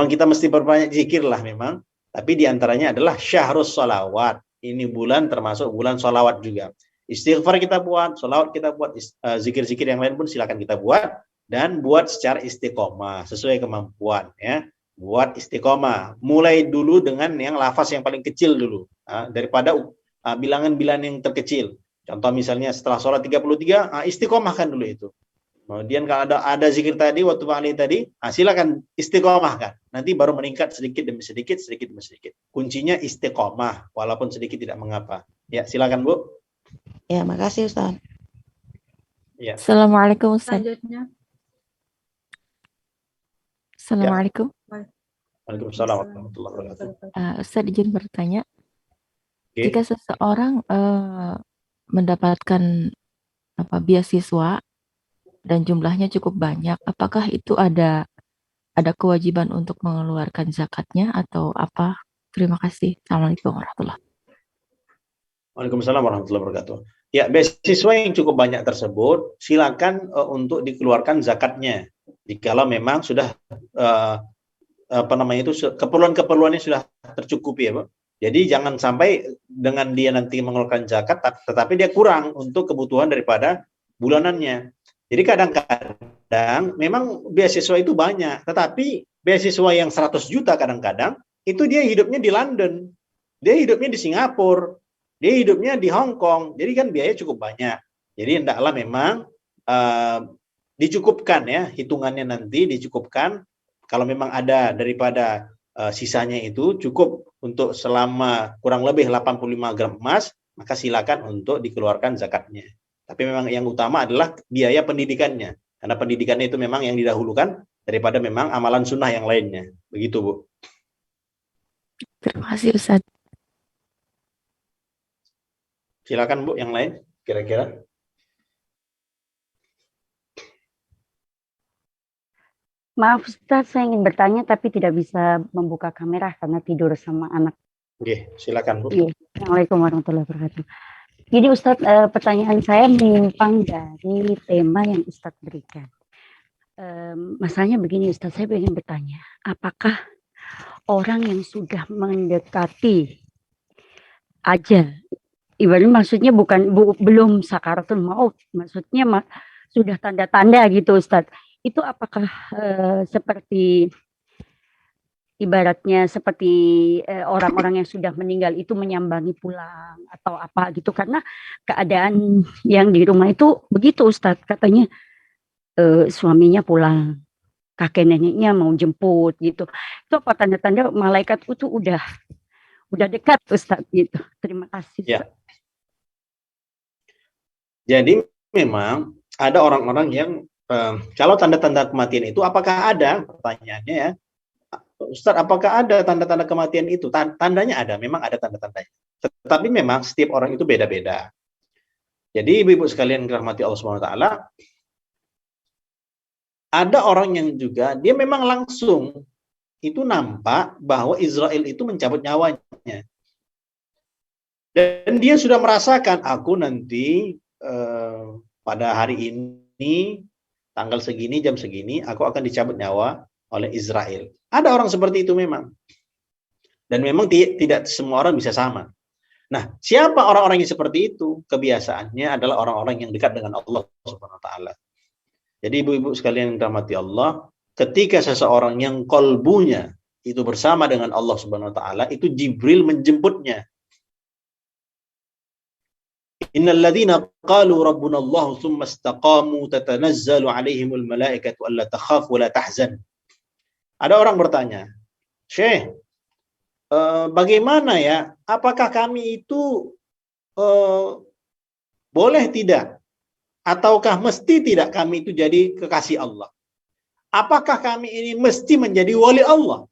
kita mesti berbanyak zikir lah memang. Tapi diantaranya adalah syahrus sholawat. Ini bulan termasuk bulan sholawat juga. Istighfar kita buat, sholawat kita buat, zikir-zikir yang lain pun silakan kita buat. Dan buat secara istiqomah, sesuai kemampuan ya. Buat istiqomah. Mulai dulu dengan yang lafaz yang paling kecil dulu. Daripada bilangan-bilangan yang terkecil. Contoh misalnya setelah sholat 33, istiqomahkan dulu itu. Kemudian kalau ada zikir tadi, waktu ba'ali tadi, silakan istiqomahkan. Nanti baru meningkat sedikit demi sedikit, sedikit demi sedikit. Kuncinya istiqomah, walaupun sedikit tidak mengapa. Ya, silakan Bu. Ya, makasih Ustaz. Ya. Assalamualaikum Ustaz. Selanjutnya. Assalamualaikum. Waalaikumsalam warahmatullahi wabarakatuh. Ustaz izin bertanya, Oke. jika seseorang mendapatkan beasiswa dan jumlahnya cukup banyak, apakah itu ada kewajiban untuk mengeluarkan zakatnya atau apa? Terima kasih. Assalamualaikum warahmatullahi wabarakatuh. Waalaikumsalam warahmatullahi wabarakatuh. Ya, beasiswa yang cukup banyak tersebut, silakan untuk dikeluarkan zakatnya. Jikalau memang sudah keperluan-keperluannya sudah tercukupi ya, Bu. Jadi jangan sampai dengan dia nanti mengeluarkan zakat, tetapi dia kurang untuk kebutuhan daripada bulanannya. Jadi kadang-kadang memang beasiswa itu banyak, tetapi beasiswa yang 100 juta kadang-kadang itu dia hidupnya di London, dia hidupnya di Singapura, dia hidupnya di Hong Kong. Jadi kan biaya cukup banyak. Jadi hendaklah memang dicukupkan ya, hitungannya nanti dicukupkan. Kalau memang ada daripada sisanya itu cukup untuk selama kurang lebih 85 gram emas, maka silakan untuk dikeluarkan zakatnya. Tapi memang yang utama adalah biaya pendidikannya. Karena pendidikannya itu memang yang didahulukan daripada memang amalan sunnah yang lainnya. Begitu, Bu. Terima kasih Ustaz. Silakan, Bu, yang lain kira-kira. Maaf Ustaz, saya ingin bertanya tapi tidak bisa membuka kamera karena tidur sama anak. Oke, silakan, Bu. Iya. Assalamualaikum warahmatullahi wabarakatuh. Jadi Ustadz, pertanyaan saya menyimpang dari tema yang Ustadz berikan. Masalahnya begini Ustadz, saya ingin bertanya, apakah orang yang sudah mendekati ajal, ibaratnya maksudnya belum sakaratul maut, maksudnya sudah tanda-tanda gitu Ustadz, itu apakah seperti ibaratnya seperti orang-orang yang sudah meninggal itu menyambangi pulang atau apa gitu, karena keadaan yang di rumah itu begitu Ustadz, katanya suaminya pulang, kakek neneknya mau jemput gitu. Itu apa tanda-tanda malaikat itu udah dekat Ustadz gitu. Terima kasih. Ya. Jadi memang ada orang-orang yang kalau tanda-tanda kematian itu apakah ada? Pertanyaannya ya. Ustaz, apakah ada tanda-tanda kematian itu? Tandanya ada, memang ada tanda-tandanya. Tetapi memang setiap orang itu beda-beda. Jadi ibu-ibu sekalian dirahmati Allah SWT, ada orang yang juga dia memang langsung itu nampak bahwa Israel itu mencabut nyawanya. Dan dia sudah merasakan, aku nanti pada hari ini, tanggal segini, jam segini, aku akan dicabut nyawa oleh Israel. Ada orang seperti itu memang. Dan memang tidak semua orang bisa sama. Nah, siapa orang-orang yang seperti itu? Kebiasaannya adalah orang-orang yang dekat dengan Allah Subhanahu wa taala. Jadi ibu-ibu sekalian yang dirahmati Allah, ketika seseorang yang kolbunya itu bersama dengan Allah Subhanahu wa taala, itu Jibril menjemputnya. Innal ladzina qalu rabbuna Allah tsumma istaqamu tatanazzalu alaihimul malaikatu alla takhafu wa la tahzan. Ada orang bertanya, "Syekh, bagaimana ya? Apakah kami itu boleh tidak? Ataukah mesti tidak kami itu jadi kekasih Allah? Apakah kami ini mesti menjadi wali Allah?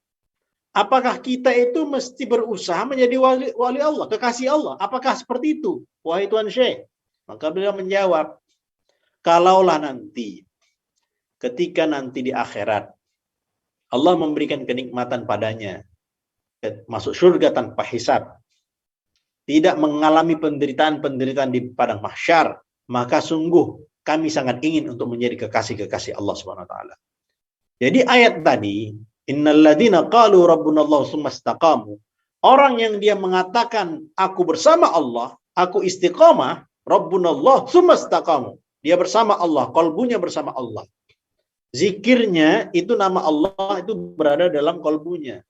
Apakah kita itu mesti berusaha menjadi wali Allah, kekasih Allah? Apakah seperti itu, wahai Tuan Syekh?" Maka beliau menjawab, kalaulah nanti, ketika nanti di akhirat, Allah memberikan kenikmatan padanya, masuk surga tanpa hisab, tidak mengalami penderitaan-penderitaan di padang mahsyar, maka sungguh kami sangat ingin untuk menjadi kekasih-kekasih Allah Subhanahu wa taala. Jadi ayat tadi, innal ladzina qalu rabbuna Allah tsumma istaqamu, orang yang dia mengatakan aku bersama Allah, aku istiqamah, rabbuna Allah tsumma istaqamu, dia bersama Allah, qalbunya bersama Allah. Zikirnya itu nama Allah itu berada dalam qalbunya.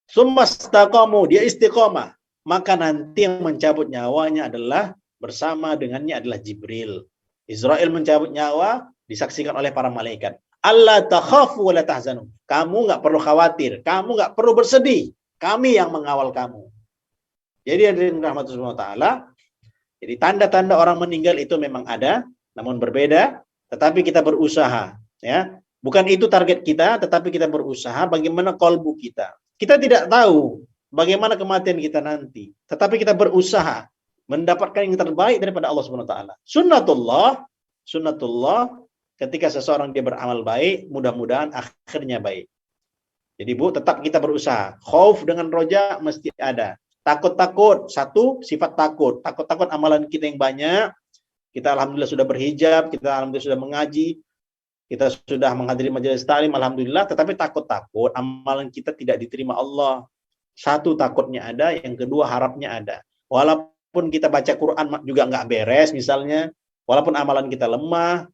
Tsumma istaqamu, dia istiqamah, maka nanti yang mencabut nyawanya adalah bersama dengannya adalah Jibril. Israel mencabut nyawa disaksikan oleh para malaikat. Allah takhafu wa la tahzanu. Kamu nggak perlu khawatir, kamu nggak perlu bersedih. Kami yang mengawal kamu. Jadi hadirin rahmatullah taala. Jadi tanda-tanda orang meninggal itu memang ada, namun berbeda. Tetapi kita berusaha, ya. Bukan itu target kita, tetapi kita berusaha bagaimana kolbu kita. Kita tidak tahu bagaimana kematian kita nanti, tetapi kita berusaha mendapatkan yang terbaik daripada Allah Subhanahu wa taala. Sunnatullah ketika seseorang dia beramal baik, mudah-mudahan akhirnya baik. Jadi Bu, tetap kita berusaha. Khauf dengan roja mesti ada. Takut-takut, satu sifat takut. Takut-takut amalan kita yang banyak. Kita alhamdulillah sudah berhijab, kita alhamdulillah sudah mengaji, kita sudah menghadiri majelis taklim, alhamdulillah, tetapi takut-takut amalan kita tidak diterima Allah. Satu takutnya ada, yang kedua harapnya ada. Walaupun kita baca Quran juga nggak beres misalnya, walaupun amalan kita lemah,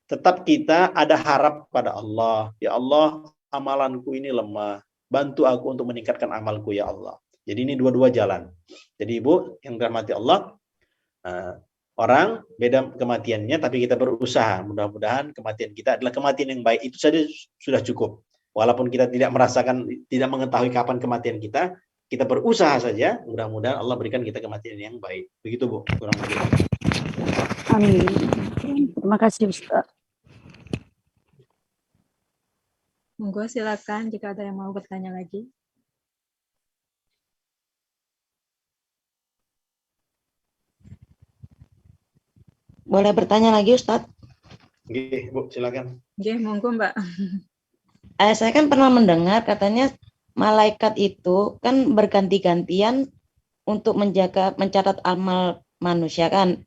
tetap kita ada harap pada Allah. Ya Allah, amalanku ini lemah. Bantu aku untuk meningkatkan amalku ya Allah. Jadi ini dua-dua jalan. Jadi Ibu yang dirahmati Allah, orang beda kematiannya, tapi kita berusaha. Mudah-mudahan kematian kita adalah kematian yang baik. Itu saja sudah cukup. Walaupun kita tidak merasakan, tidak mengetahui kapan kematian kita berusaha saja. Mudah-mudahan Allah berikan kita kematian yang baik. Begitu Bu. Kurang lebih. Amin. Terima kasih Ustaz. Monggo silakan jika ada yang mau bertanya lagi. Boleh bertanya lagi Ustadz? Oke, Bu, silakan. Oke, monggo Mbak. Saya kan pernah mendengar katanya malaikat itu kan berganti-gantian untuk mencatat amal manusia kan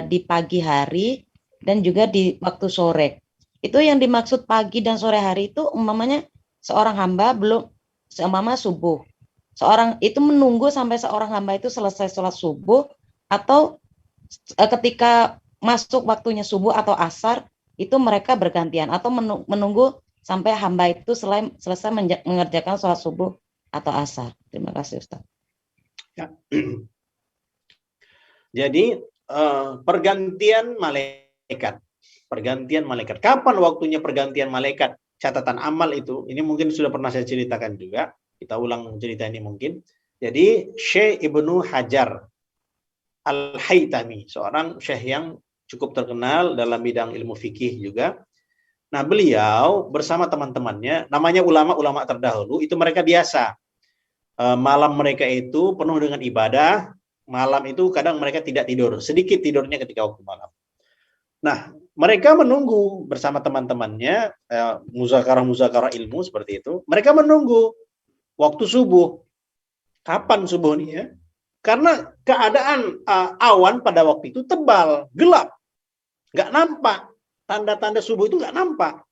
di pagi hari dan juga di waktu sore. Itu yang dimaksud pagi dan sore hari itu umpamanya seorang hamba belum seumpama subuh. Seorang itu menunggu sampai seorang hamba itu selesai sholat subuh, atau ketika masuk waktunya subuh atau asar itu mereka bergantian, atau menunggu sampai hamba itu selesai mengerjakan sholat subuh atau asar. Terima kasih Ustaz. Ya. Jadi pergantian malaikat. Kapan waktunya pergantian malaikat? Catatan amal itu, ini mungkin sudah pernah saya ceritakan juga. Kita ulang cerita ini mungkin. Jadi Syekh Ibnu Hajar Al-Haytami, seorang syekh yang cukup terkenal dalam bidang ilmu fikih juga. Nah, beliau bersama teman-temannya, namanya ulama-ulama terdahulu, itu mereka biasa. Malam mereka itu penuh dengan ibadah. Malam itu kadang mereka tidak tidur, sedikit tidurnya ketika waktu malam. Nah, mereka menunggu bersama teman-temannya, muzakarah ilmu seperti itu. Mereka menunggu waktu subuh. Kapan subuhnya? Karena keadaan awan pada waktu itu tebal, gelap. Nggak nampak. Tanda-tanda subuh itu nggak nampak.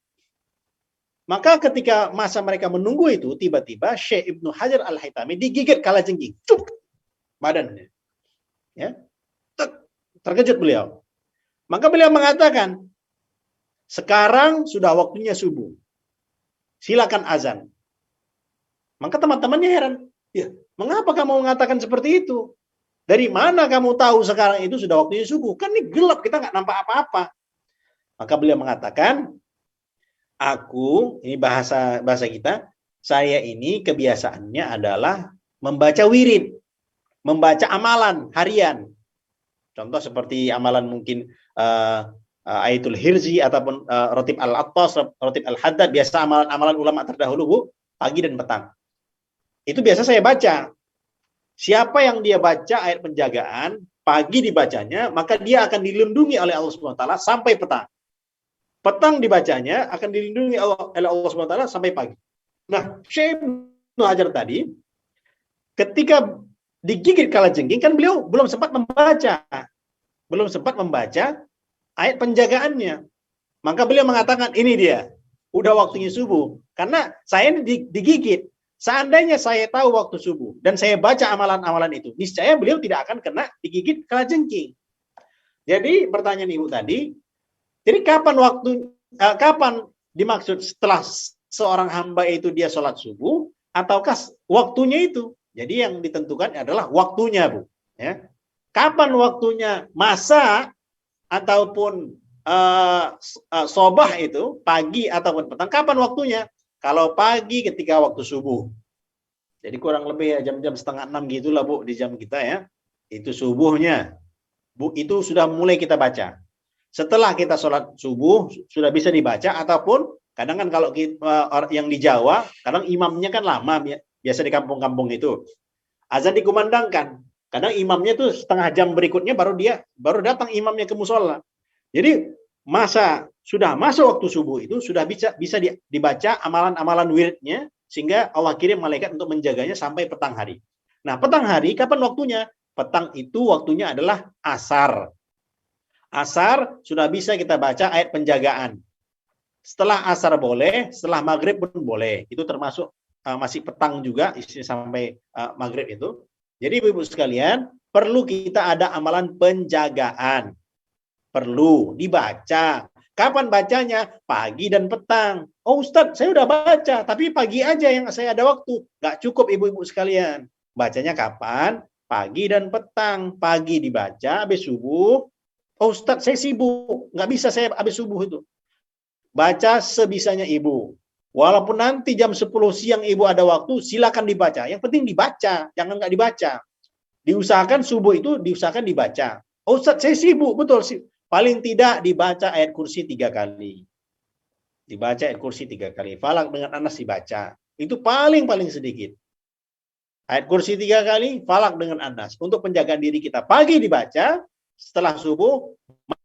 Maka ketika masa mereka menunggu itu, tiba-tiba Syekh Ibnu Hajar Al-Haytami digigit kalajengking. Cuk! Badannya. Ya. Terkejut beliau. Maka beliau mengatakan, sekarang sudah waktunya subuh. Silakan azan. Maka teman-temannya heran, ya mengapa kamu mengatakan seperti itu? Dari mana kamu tahu sekarang itu sudah waktunya subuh? Kan ini gelap, kita nggak nampak apa-apa. Maka beliau mengatakan, ini bahasa kita, saya ini kebiasaannya adalah membaca wirid, membaca amalan harian. Contoh seperti amalan mungkin Ayatul Hirzi ataupun Rotib Al-Attas, Rotib Al-Haddad, biasa amalan-amalan ulama terdahulu, Bu, pagi dan petang. Itu biasa saya baca. Siapa yang dia baca ayat penjagaan, pagi dibacanya, maka dia akan dilindungi oleh Allah SWT sampai petang. Petang dibacanya akan dilindungi oleh Allah SWT sampai pagi. Nah, Syekh Ibnu Hajar tadi, ketika digigit kalajengking, kan beliau belum sempat membaca ayat penjagaannya. Maka beliau mengatakan, ini dia, udah waktunya subuh. Karena saya digigit. Seandainya saya tahu waktu subuh dan saya baca amalan-amalan itu, niscaya beliau tidak akan kena digigit kalajengking. Jadi pertanyaan Ibu tadi, jadi kapan dimaksud setelah seorang hamba itu dia sholat subuh, ataukah waktunya itu? Jadi yang ditentukan adalah waktunya, Bu. Ya. Kapan waktunya, masa ataupun sobah itu, pagi ataupun petang, kapan waktunya? Kalau pagi ketika waktu subuh. Jadi kurang lebih ya jam-jam 5:30 gitulah, Bu, di jam kita ya. Itu subuhnya. Bu, itu sudah mulai kita baca. Setelah kita sholat subuh, sudah bisa dibaca, ataupun kadang kan kalau yang di Jawa, kadang imamnya kan lama, biasa di kampung-kampung itu. Azan dikumandangkan. Kadang imamnya tuh setengah jam berikutnya baru datang imamnya ke musola. Jadi sudah masuk waktu subuh itu sudah bisa dibaca amalan-amalan wiridnya, sehingga Allah kirim malaikat untuk menjaganya sampai petang hari. Nah, petang hari kapan waktunya? Petang itu waktunya adalah asar. Asar sudah bisa kita baca ayat penjagaan. Setelah asar boleh, setelah maghrib pun boleh. Itu termasuk masih petang juga, sampai maghrib itu. Jadi Ibu-ibu sekalian, perlu kita ada amalan penjagaan. Perlu dibaca. Kapan bacanya? Pagi dan petang. Oh Ustadz, saya udah baca, tapi pagi aja yang saya ada waktu. Nggak cukup Ibu-ibu sekalian. Bacanya kapan? Pagi dan petang. Pagi dibaca, habis subuh. Oh Ustadz, saya sibuk. Nggak bisa saya habis subuh itu. Baca sebisanya Ibu. Walaupun nanti jam 10 siang Ibu ada waktu, silakan dibaca. Yang penting dibaca, jangan nggak dibaca. Diusahakan subuh itu, diusahakan dibaca. Oh Ustadz, saya sibuk, betul sih. Paling tidak dibaca ayat kursi 3 kali. Dibaca ayat kursi 3 kali. Falak dengan Anas dibaca. Itu paling sedikit. Ayat kursi 3 kali, Falak dengan Anas. Untuk penjagaan diri kita. Pagi dibaca, setelah subuh,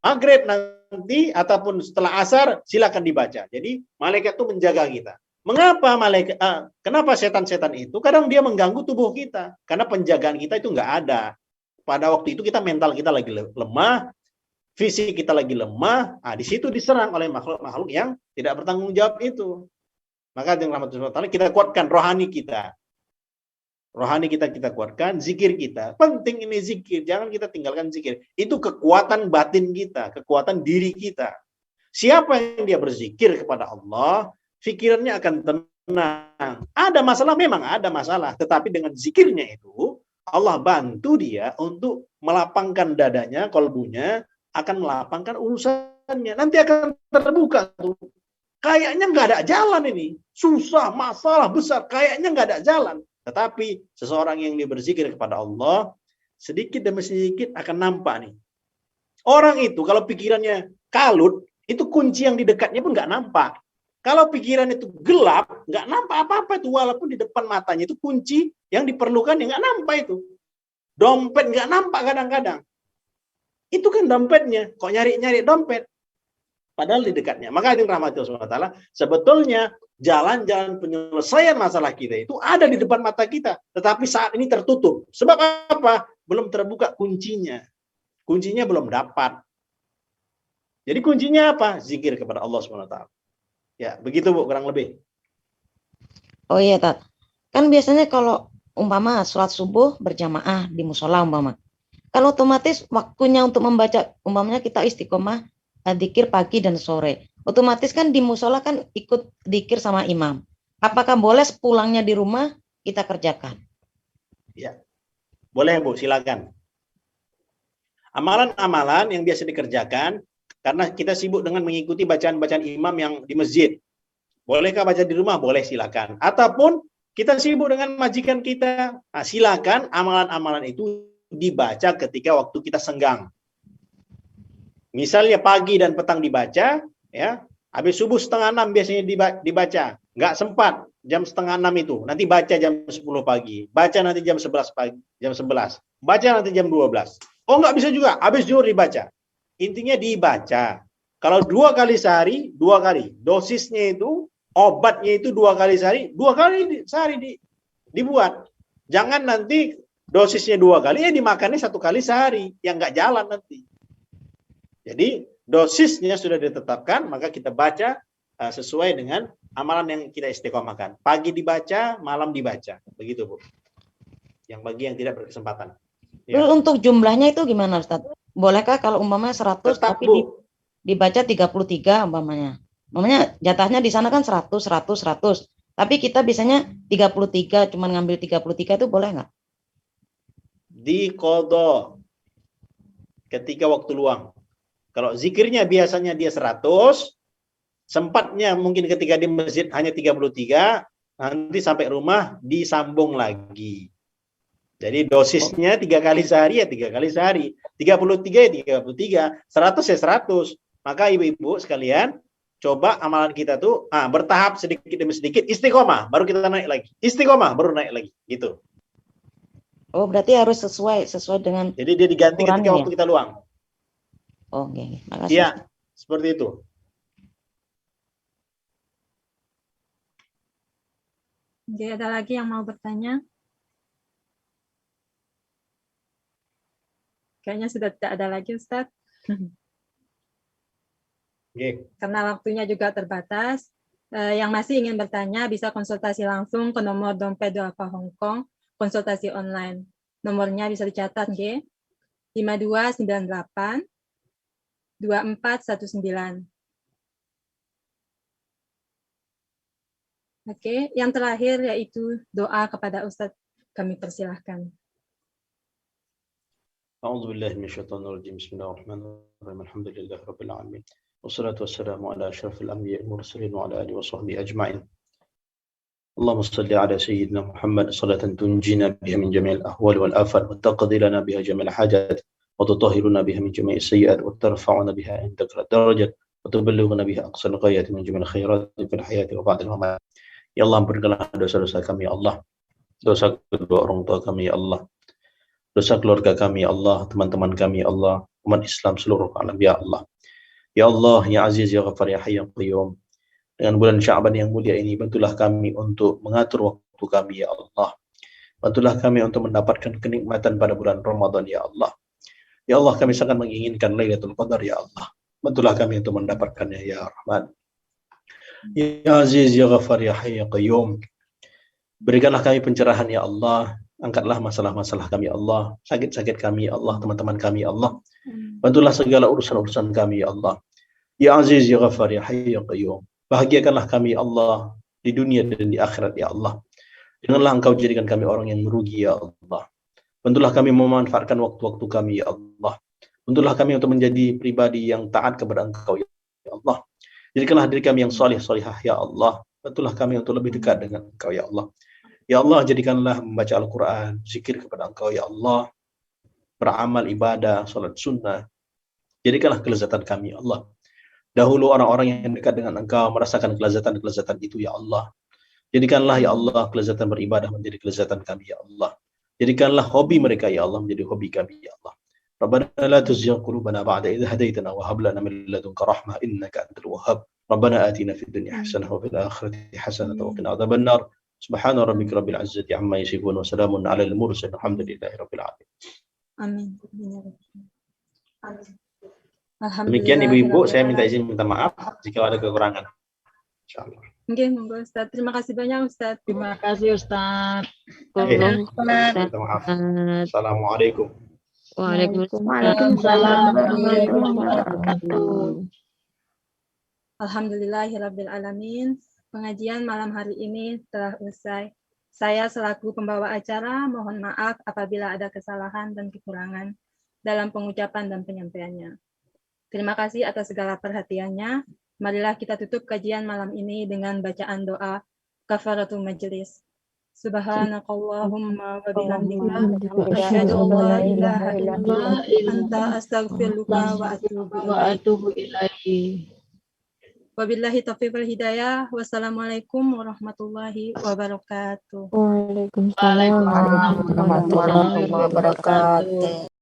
maghrib nanti, ataupun setelah asar, silakan dibaca. Jadi malaikat itu menjaga kita. Mengapa kenapa setan-setan itu? Kadang dia mengganggu tubuh kita. Karena penjagaan kita itu nggak ada. Pada waktu itu mental kita lagi lemah, fisik kita lagi lemah, di situ diserang oleh makhluk-makhluk yang tidak bertanggung jawab itu. Maka dengan rahmatullah ta'ala kita kuatkan rohani kita. Rohani kita kuatkan, zikir kita. Penting ini zikir, jangan kita tinggalkan zikir. Itu kekuatan batin kita, kekuatan diri kita. Siapa yang dia berzikir kepada Allah, pikirannya akan tenang. Ada masalah, memang ada masalah. Tetapi dengan zikirnya itu, Allah bantu dia untuk melapangkan dadanya, kolbunya, akan melapangkan urusannya. Nanti akan terbuka tuh. Kayaknya nggak ada jalan ini. Susah, masalah besar. Kayaknya nggak ada jalan. Tetapi seseorang yang dia berzikir kepada Allah, sedikit demi sedikit akan nampak nih. Orang itu kalau pikirannya kalut, itu kunci yang di dekatnya pun nggak nampak. Kalau pikiran itu gelap, nggak nampak apa-apa itu. Walaupun di depan matanya itu kunci yang diperlukan, yang nggak nampak itu. Dompet nggak nampak kadang-kadang. Itu kan dompetnya. Kok nyari-nyari dompet? Padahal di dekatnya. Maka itu rahmatullah SWT, sebetulnya jalan-jalan penyelesaian masalah kita itu ada di depan mata kita. Tetapi saat ini tertutup. Sebab apa? Belum terbuka kuncinya. Kuncinya belum dapat. Jadi kuncinya apa? Zikir kepada Allah SWT. Ya, begitu Bu, kurang lebih. Oh iya, Tat. Kan biasanya kalau umpama sholat subuh berjamaah di musola umpama. Kan otomatis waktunya untuk membaca, umpamanya kita istiqomah dzikir pagi dan sore. Otomatis kan di musola kan ikut dzikir sama imam. apakah boleh pulangnya di rumah kita kerjakan? Ya, boleh Bu, silakan. Amalan-amalan yang biasa dikerjakan karena kita sibuk dengan mengikuti bacaan-bacaan imam yang di masjid. Bolehkah baca di rumah? Boleh, silakan. Ataupun kita sibuk dengan majikan kita, nah, silakan amalan-amalan itu dibaca ketika waktu kita senggang. Misalnya pagi dan petang dibaca, ya. Habis subuh 5:30 biasanya dibaca. Nggak sempat jam 5:30 itu. Nanti baca jam 10 pagi. Baca nanti jam 11 pagi, jam 11. Baca nanti jam 12. Oh, nggak bisa juga. Habis zuhur dibaca. Intinya dibaca. Kalau 2 kali sehari, 2 kali. Dosisnya itu, obatnya itu 2 kali sehari, 2 kali sehari dibuat. Jangan nanti dosisnya 2 kali, ya dimakannya 1 kali sehari. Yang nggak jalan nanti. Jadi dosisnya sudah ditetapkan, maka kita baca sesuai dengan amalan yang kita istiqomahkan. Pagi dibaca, malam dibaca. Begitu, Bu. Yang bagi yang tidak berkesempatan. Ya. Terus untuk jumlahnya itu gimana, Ustaz? Bolehkah kalau umpamanya 100 Tetap, tapi Bu. dibaca 33 umpamanya? Umpamanya jatahnya di sana kan 100, 100, 100. Tapi kita biasanya 33, cuman ngambil 33 itu boleh nggak? Diqodho ketika waktu luang. Kalau zikirnya biasanya dia 100, sempatnya mungkin ketika di masjid hanya 33, nanti sampai rumah disambung lagi. Jadi dosisnya 3 kali sehari ya 3 kali sehari, 33 ya 33, 100 ya 100. Maka ibu-ibu sekalian, coba amalan kita tuh bertahap sedikit demi sedikit, istiqomah, baru kita naik lagi. Istiqomah, baru naik lagi, gitu. Oh, berarti harus sesuai dengan. Jadi dia diganti ketika waktu kita luang. Oh, oke. Makasih. Iya, seperti itu. Oke, ada lagi yang mau bertanya? Kayaknya sudah tidak ada lagi, Ustadz. Karena waktunya juga terbatas. Yang masih ingin bertanya bisa konsultasi langsung ke nomor dompet Duafa Hong Kong, konsultasi online. Nomornya bisa dicatat, G. 5298 2419. Oke, yang terakhir yaitu doa kepada Ustadz. Kami persilahkan. A'udzubillahi minasyaitonirrajim. Bismillahirrahmanirrahim. Alhamdulillahi rabbil alamin. Wassalatu wassalamu ala asyrafil anbiya'i wal mursalin wa ala alihi wa sahbihi ajma'in. Allahumma shalli ala sayyidina Muhammad salatan tunjina biha min jami'il ahwal wal afat wa taqdi lana biha jami'al hajat wa tutahhiruna biha min jami'is sayyi'at wa tarfa'una biha indaka darajat wa tuballighuna biha aqsal ghayat min jami'il khairat fil hayati wa ba'dal mamat. Ya Allah, ampunilah dosa-dosa kami ya Allah. Dosa kedua orang tua kami ya Allah. Dosa keluarga kami ya Allah, teman-teman kami ya Allah, umat Islam seluruh alam ya Allah. Ya Allah, ya Aziz, ya Ghaffar, ya Hayy, ya Qayyum. Dengan bulan Sya'ban yang mulia ini, bantulah kami untuk mengatur waktu kami ya Allah. Bantulah kami untuk mendapatkan kenikmatan pada bulan Ramadan ya Allah. Ya Allah, kami sangat menginginkan Lailatul Qadar ya Allah. Bantulah kami untuk mendapatkannya ya Rahman. Ya Aziz, ya Ghaffar, ya Hayy, ya Qayyum. Berikanlah kami pencerahan ya Allah. Angkatlah masalah-masalah kami ya Allah. Sakit-sakit kami ya Allah, teman-teman kami ya Allah. Bantulah segala urusan-urusan kami ya Allah. Ya Aziz, ya Ghaffar, ya Hayy, ya Qayyum. Bahagiakanlah kami ya Allah di dunia dan di akhirat ya Allah. Janganlah Engkau jadikan kami orang yang merugi ya Allah. Bantulah kami memanfaatkan waktu-waktu kami ya Allah. Bantulah kami untuk menjadi pribadi yang taat kepada Engkau ya Allah. Jadikanlah diri kami yang salih-salihah ya Allah. Bantulah kami untuk lebih dekat dengan Engkau ya Allah. Ya Allah, jadikanlah membaca Al-Quran, zikir kepada Engkau ya Allah, beramal ibadah, salat sunnah. Jadikanlah kelezatan kami ya Allah. Dahulu orang-orang yang dekat dengan Engkau merasakan kelezatan-kelezatan itu ya Allah. Jadikanlah ya Allah kelezatan beribadah menjadi kelezatan kami ya Allah. Jadikanlah hobi mereka ya Allah menjadi hobi kami ya Allah. Rabbana la tuzigh qulubana ba'da idh hadaytana wa hab lana min ladunka rahmah innaka antal wahhab. Rabbana atina fid dunya hasanah wa fil akhirati hasanah wa qina adzaban nar. Subhana rabbika rabbil izzati amma yasifun wa salamun 'alal mursalin walhamdulillahi rabbil alamin. Amin. Demikian ibu-ibu, saya minta izin minta maaf jika ada kekurangan. Insyaallah. Oke, monggo Ustaz. Terima kasih banyak Ustaz. Terima kasih Ustaz. Minta maaf. Assalamualaikum. Waalaikumsalam warahmatullahi wabarakatuh. Alhamdulillahirabbil alamin. pengajian malam hari ini telah usai. Saya selaku pembawa acara mohon maaf apabila ada kesalahan dan kekurangan dalam pengucapan dan penyampaiannya. Terima kasih atas segala perhatiannya. Marilah kita tutup kajian malam ini dengan bacaan doa kafaratul majelis. Subhanakallahumma wa bihamdika asyhadu an la ilaha illa anta astaghfiruka wa atubu Wa ilaik. atubu ilaihi. Wabillahi taufiq wal hidayah. Wassalamualaikum warahmatullahi wabarakatuh. Waalaikumsalam warahmatullahi wabarakatuh.